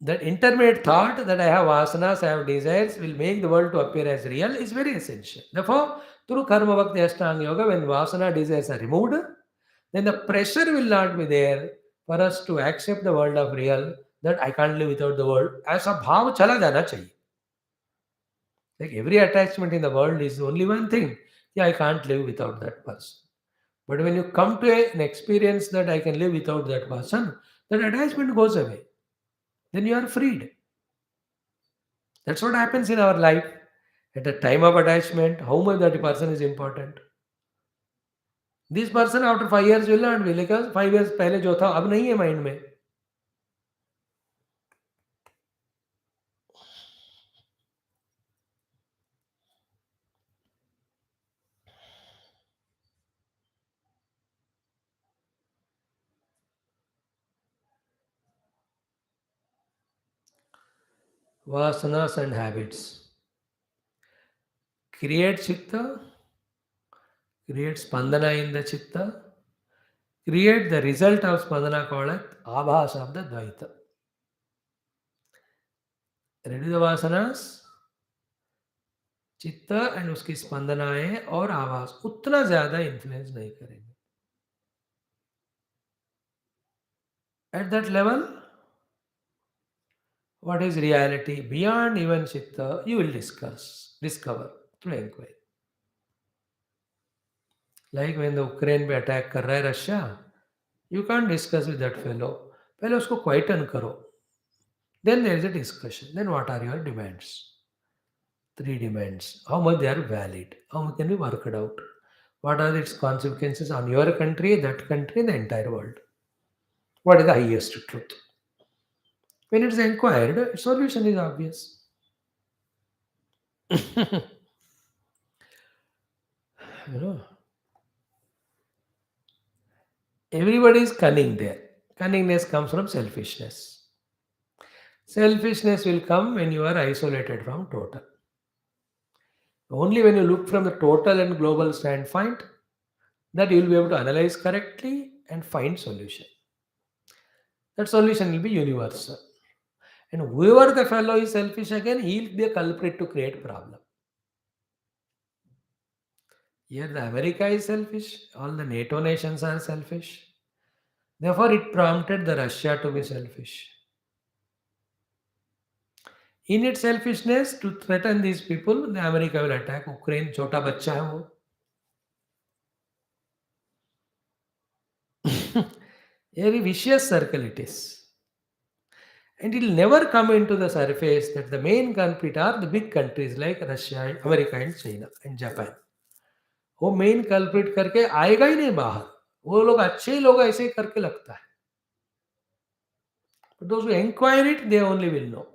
That intermediate thought that I have vasanas, I have desires will make the world to appear as real is very essential. Therefore, through Karma Bhakti Ashtanga Yoga, when vasana desires are removed, then the pressure will not be there for us to accept the world of real, that I can't live without the world. ऐसा भाव चला जाना चाहिए. Like every attachment in the world is only one thing. Yeah, I can't live without that person. But when you come to an experience that I can live without that person, that attachment goes away. Then you are freed. That's what happens in our life. At the time of attachment, how much that person is important. This person after 5 years will not be, because 5 years पहले जो था अब नहीं है mind में. Vasanas and habits create chitta, create spandana in the chitta, create the result of spandana called as abhas of the dvaita. Ready the vasanas, चित्त and उसकी स्पंदनाएं और आवाज उतना ज्यादा इन्फ्लुएंस नहीं करेंगे. At that level, What is reality beyond even Chitta, you will discover through inquiry. Like when the Ukraine पे attack कर रहा है Russia, you can't discuss with that fellow. पहले उसको क्वाइटन करो. Then there is a discussion. Then what are your demands? Three demands. How much they are valid? How much can be worked out? What are its consequences on your country, that country, the entire world? What is the highest truth? When it is inquired, solution is obvious. you know, everybody is cunning there. Cunningness comes from selfishness. Selfishness will come when you are isolated from total. Only when you look from the total and global standpoint that you will be able to analyze correctly and find solution. That solution will be universal. And whoever the fellow is selfish again, he will be a culprit to create problem. Here the America is selfish, all the NATO nations are selfish. Therefore, it prompted the Russia to be selfish. In its selfishness, to threaten these people, the America will attack Ukraine. Chota bachcha hai wo. Very vicious circle it is. And it will never come into the surface that the main culprit are the big countries like Russia, America and China and Japan. वो main culprit करके आएगा ही नहीं बाहर. वो लोग अच्छे ही लोग ऐसे ही करके लगता है. But those who inquire it, they only will know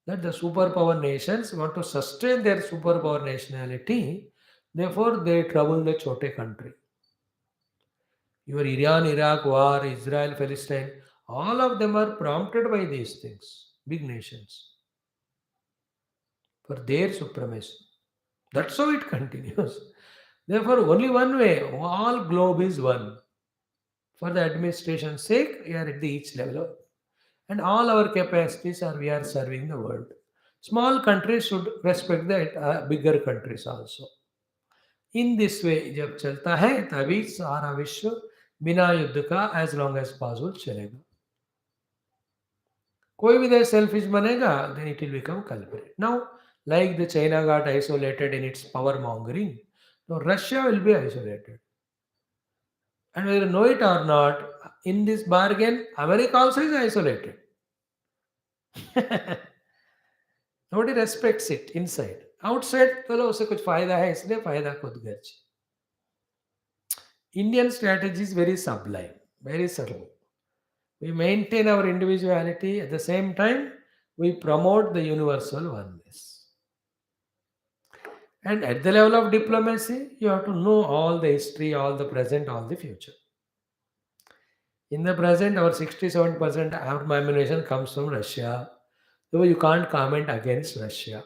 that the superpower nations want to sustain their superpower nationality. Therefore, they trouble the chote country. Your Iran, Iraq war, Israel, Palestine, all of them are prompted by these things, big nations, for their supremacy. That's how it continues. Therefore, only one way, all globe is one. For the administration's sake, we are at the each level. And all our capacities are we are serving the world. Small countries should respect the bigger countries also. In this way, जब चलता है तभी सारा विश्व बिना युद्ध का as long as possible चलेगा. कोई भी देश selfish बनेगा, then it will become culprit. Now, like the China got isolated in its power mongering, now Russia will be isolated. And whether you know it or not, in this bargain, America also is isolated. Nobody respects it inside. Outside, चलो उसे कुछ फायदा है इसलिए फायदा खुद गर्ज. Indian strategy is very sublime, very subtle. We maintain our individuality at the same time we promote the universal oneness. And at the level of diplomacy, you have to know all the history, all the present, all the future. In the present, our 67% ammunition comes from Russia. So you can't comment against Russia.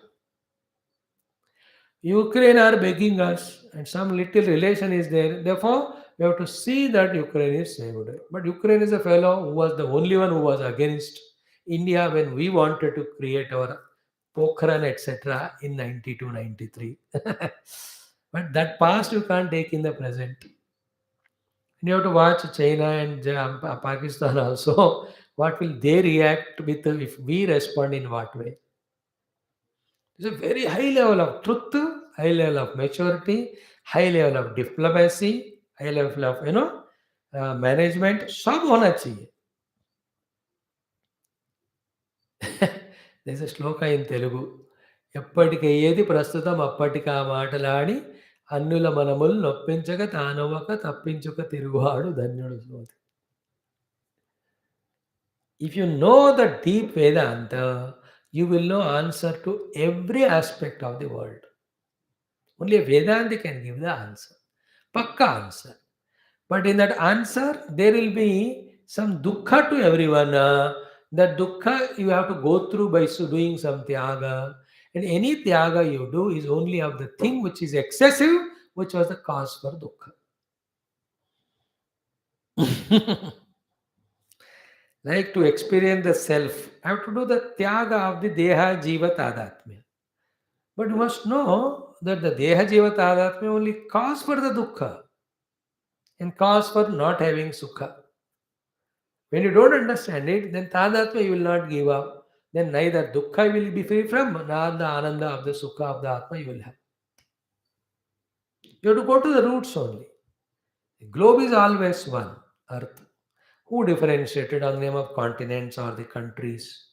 Ukraine are begging us, and some little relation is there. Therefore, we have to see that Ukraine is saved. But Ukraine is a fellow who was the only one who was against India when we wanted to create our Pokhran, etc. in 92, 93. But that past you can't take in the present. And you have to watch China and Pakistan also. What will they react with if we respond in what way? It's a very high level of truth, high level of maturity, high level of diplomacy, high level of management. सब होना चाहिए. There's a Shloka in Telugu. ఎప్పటికి ఏది ప్రస్తుతం అప్పటికి ఆ మాటలాడి అన్నుల మనములు నొప్పించక తానొవక తప్పించుక తిరుగువాడు ధన్యుడు. If you know the deep Vedanta, you will know answer to every aspect of the world. Only a Vedanta can give the answer. Pakka answer. But in that answer, there will be some dukkha to everyone. That dukkha you have to go through by doing some tyaga. And any tyaga you do is only of the thing which is excessive, which was the cause for dukkha. Like to experience the self, I have to do the tyaga of the deha jiva tadatmya. But you must know that the deha jiva tadatmya only cause for the dukkha and cause for not having sukha. When you don't understand it, then tadatmya you will not give up. then neither dukkha will be free from, nor the ananda of the sukha of the atma you will have. You have to go to the roots only. The globe is always one, earth. Who differentiated on the name of continents or the countries?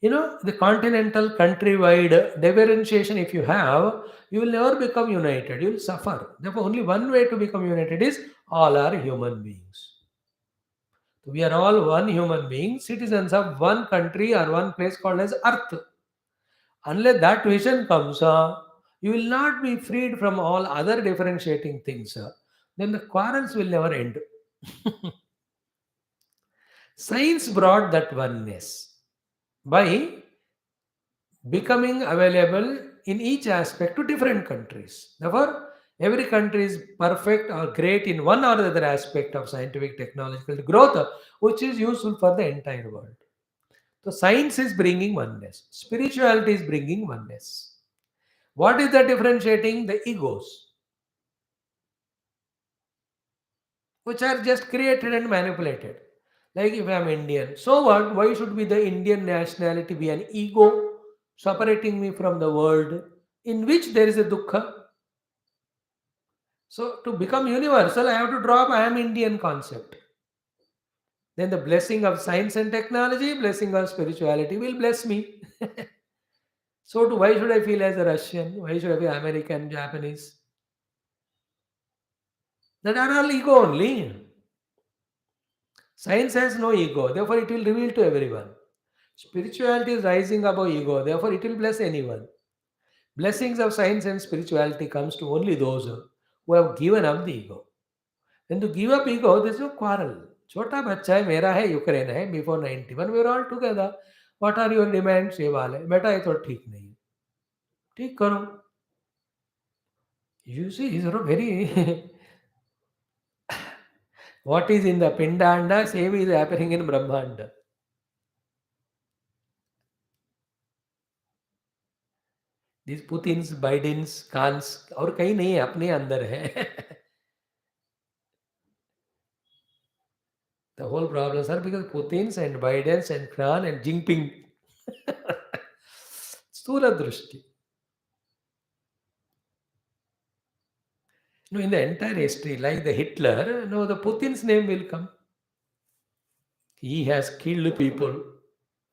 The continental country-wide differentiation, if you have, you will never become united. You will suffer. Therefore, only one way to become united is all are human beings. We are all one human being, citizens of one country or one place called as Earth. Unless that vision comes, you will not be freed from all other differentiating things. Then the quarrels will never end. Science brought that oneness by becoming available in each aspect to different countries. Therefore, every country is perfect or great in one or the other aspect of scientific technological growth, which is useful for the entire world. So, science is bringing oneness, spirituality is bringing oneness. What is the differentiating? The egos, which are just created and manipulated. Like if I am Indian, so what? Why should be the Indian nationality be an ego separating me from the world in which there is a dukkha? So to become universal, I have to drop I am Indian concept. Then the blessing of science and technology, blessing of spirituality will bless me. So why should I feel as a Russian? Why should I be American, Japanese? That are all ego only. Science has no ego, therefore it will reveal to everyone. Spirituality is rising above ego, therefore it will bless anyone. Blessings of science and spirituality comes to only those who have given up the ego. When to give up ego, there is no quarrel. छोटा बच्चा है मेरा है Ukraine है before 91 we are all together what are your demands ये वाले बेटा ये तो ठीक नहीं है ठीक करो you see is very what is in the pindanda same is happening in brahmanda. These Putins, Bidens, Khans और कहीं नहीं है अपने अंदर है. The whole problems are because Putins and Bidens and Khan and Jinping. स्थूल दृष्टि. No, in the entire history, like the Hitler, no, the Putin's name will come. He has killed people.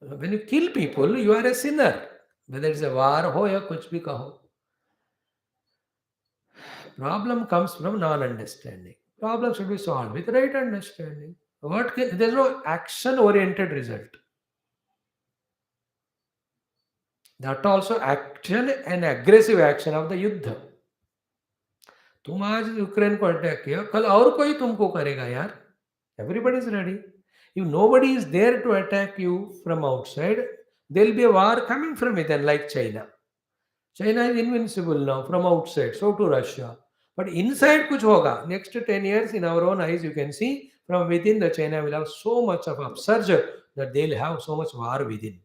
When you kill people, you are a sinner. Whether it's a war ho ya kuch bhi kaho. Problem comes from non-understanding. Problem should be solved with right understanding. There's no action-oriented result. That also action and aggressive action of the युद्ध. तुम आज Ukraine को attack किया कल और कोई तुमको करेगा यार. Everybody is ready. If nobody is there to attack you from outside, there will be a war coming from within, like China. China is invincible now from outside, so to Russia. But inside kuch hoga. Next 10 years, in our own eyes, you can see from within the China will have so much of upsurge that they'll have so much war within.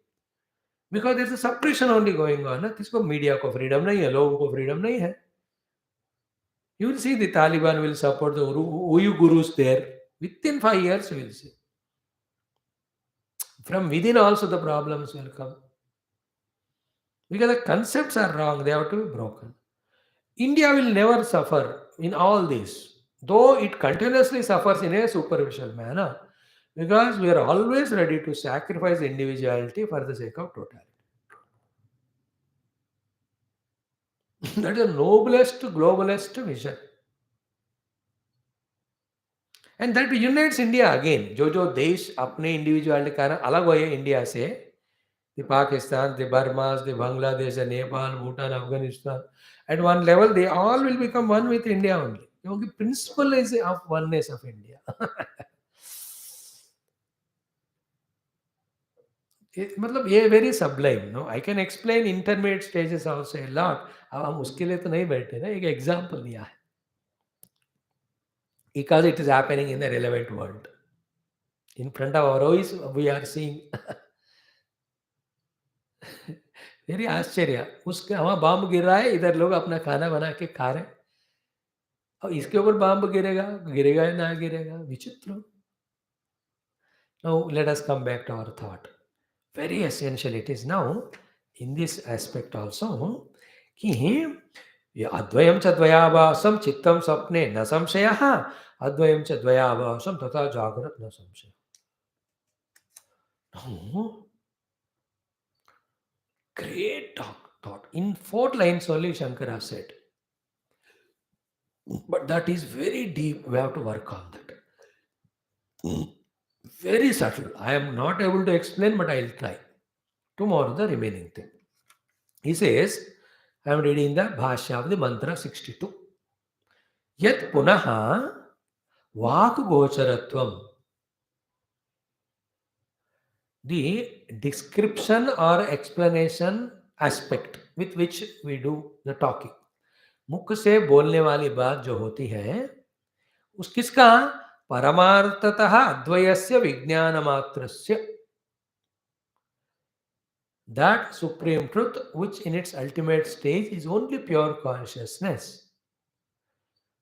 Because there's a suppression only going on. ना किसको media को freedom नहीं है लोगों को freedom नहीं है. You will see the Taliban will support the Uyghurs there. Within 5 years, you will see. From within also the problems will come. Because the concepts are wrong, they have to be broken. India will never suffer in all this, though it continuously suffers in a superficial manner, because we are always ready to sacrifice individuality for the sake of totality. That is the noblest globalist vision. And that unites India again. जो देश अपने individuality के कारण अलग हुए India से, the Pakistan, the Burmas, the Bangladesh, the Nepal, Bhutan, Afghanistan, at one level they all will become one with India only. क्योंकि principle is of oneness of India. मतलब ये very sublime. No, I can explain intermediate stages also a lot. अब हम उसके लिए तो नहीं बैठे ना, एक example दिया है. Because it is happening in the relevant world. In front of our eyes, we are seeing. Very आश्चर्य उसके वहाँ बम गिर रहा है इधर लोग अपना खाना बना के खा रहे हैं और इसके ऊपर बम गिरेगा गिरेगा या ना गिरेगा विचित्र. Now let us come back to our thought. Very essential it is now in this aspect also. कि अद्वयं च द्वयाभासं चित्तं स्वप्ने न संशयः अद्वयं च द्वयाभासं तथा जागृत न संशयः. No. Great thought. In 4 lines only Shankara said. But that is very deep. We have to work on that. Very subtle. I am not able to explain, but I will try. Tomorrow, the remaining thing. He says, I am reading the Bhashya of the Mantra 62. Yat punaha vak gocharatvam. The description or explanation aspect with which we do the talking. मुख से बोलने वाली बात जो होती है उस किसका परमार्थतः अद्वयस्य विज्ञान मात्रस्य. That supreme truth which in its ultimate stage is only pure consciousness,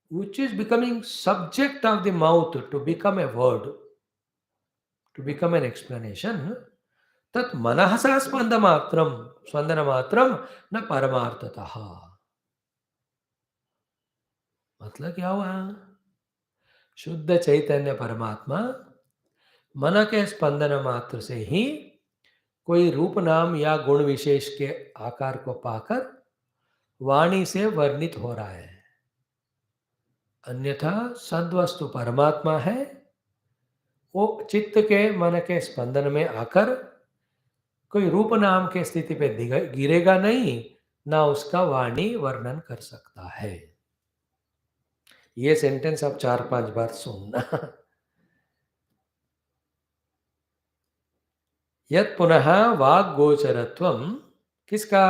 which is becoming subject of the mouth to become a word, to become an explanation. Tat manahasa spandana matram na paramartataha. मतलब क्या हुआ? शुद्ध चैतन्य परमात्मा मन के स्पंदन मात्र से ही कोई रूप नाम या गुण विशेष के आकार को पाकर वाणी से वर्णित हो रहा है. अन्यथा सद्वस्तु परमात्मा है, वो चित्त के मन के स्पंदन में आकर कोई रूप नाम के स्थिति पे गिरेगा नहीं, ना उसका वाणी वर्णन कर सकता है. ये सेंटेंस आप 4-5 बार सुनना. यत् पुनः वाग गोचरत्वम किसका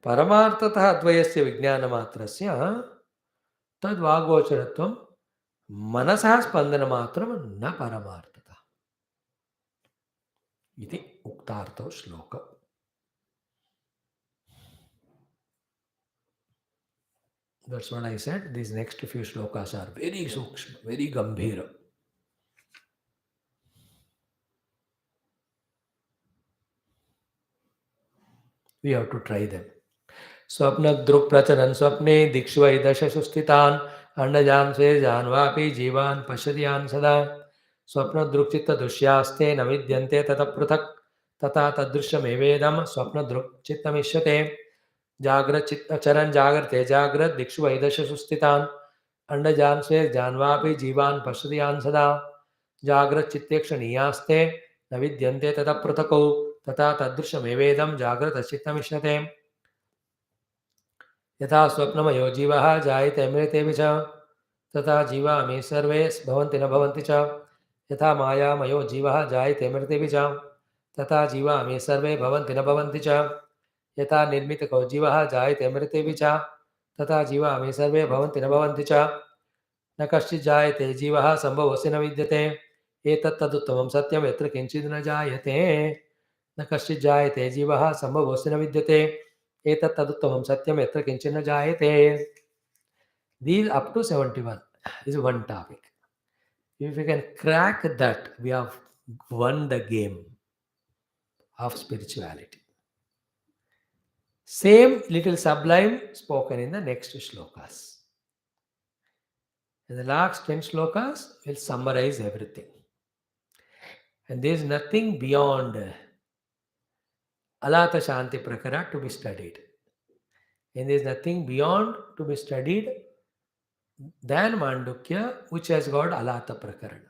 परमार्थतः अद्वयस्य विज्ञान मात्रस्य तद वाग गोचरत्वम मनसः स्पंदन मात्रम न परमार्थतः इति उक्तार्थो श्लोक. That's what I said. These next few shlokas are very sukshma, very gambhira. We have to try them. स्वप्न दृक् प्रचरन् स्वप्ने दिक्षु वै दशसु स्थितान् अंडजान से जानवापि जीवान् पश्यति सदा. स्वप्न दृक्चित्त दृश्यास्ते न विद्यन्ते ततः पृथक् तथा तदृश्यमेवेदं स्वप्न दृक्चित्तमिष्यते. जाग्रत चरन् जागृते जाग्रत दिक्षु वै दशसु स्थितान् अंडजान से जानवापि जीवान् पश्यति सदा. जाग्रत चित्तेक्षणीयास्ते न विद्यन्ते ततः पृथक् तथा तदृश्यमेवेदं जाग्रत चित्तमिष्यते. यथा स्वप्नमयो जीवः जायते मृतेऽपि च तथा जीवा मे सर्वे भवन्ति न भवन्ति च. यथा मायामयो जीवः जायते मृतेऽपि च तथा जीवा मे सर्वे भवन्ति न भवन्ति च. यथा निर्मितको जीवः जायते मृतेऽपि च तथा जीवा मे सर्वे भवन्ति न भवन्ति च. न कश्चित् जायते जीवः सम्भवस्य न विद्यते एतत् तदुत्तमं सत्यं यत्र किञ्चित् न जायते. न कश्चित् जायते जीवः सम्भवस्य न विद्यते एतत् तदुत्तमं सत्यं यत्र किञ्चित् न जायते. These up to 71 is one topic. If we can crack that, we have won the game of spirituality. Same little sublime spoken in the next shlokas. In the last 10 shlokas, we'll summarize everything. And there is nothing beyond ALAATHA Shanti Prakara to be studied. And there is nothing beyond to be studied than Mandukya, which has got ALAATHA Prakarana.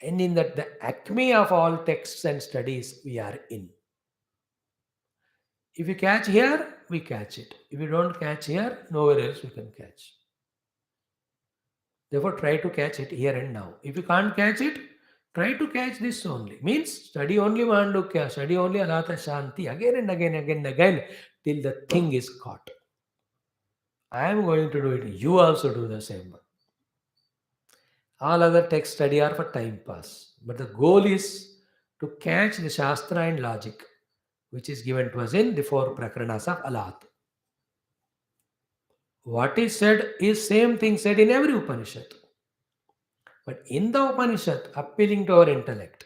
And in that, the acme of all texts and studies we are in. If you catch here, we catch it. If you don't catch here, nowhere else we can catch. Therefore, try to catch it here and now. If you can't catch it, try to catch this only. Means study only Mandukya, study only ALAATHA Shanti again and again till the thing is caught. I am going to do it. You also do the same one. All other text study are for time pass. But the goal is to catch the Shastra and logic, which is given to us in the 4 Prakaranas of ALAATHA. What is said is same thing said in every Upanishad. But in the Upanishad, appealing to our intellect,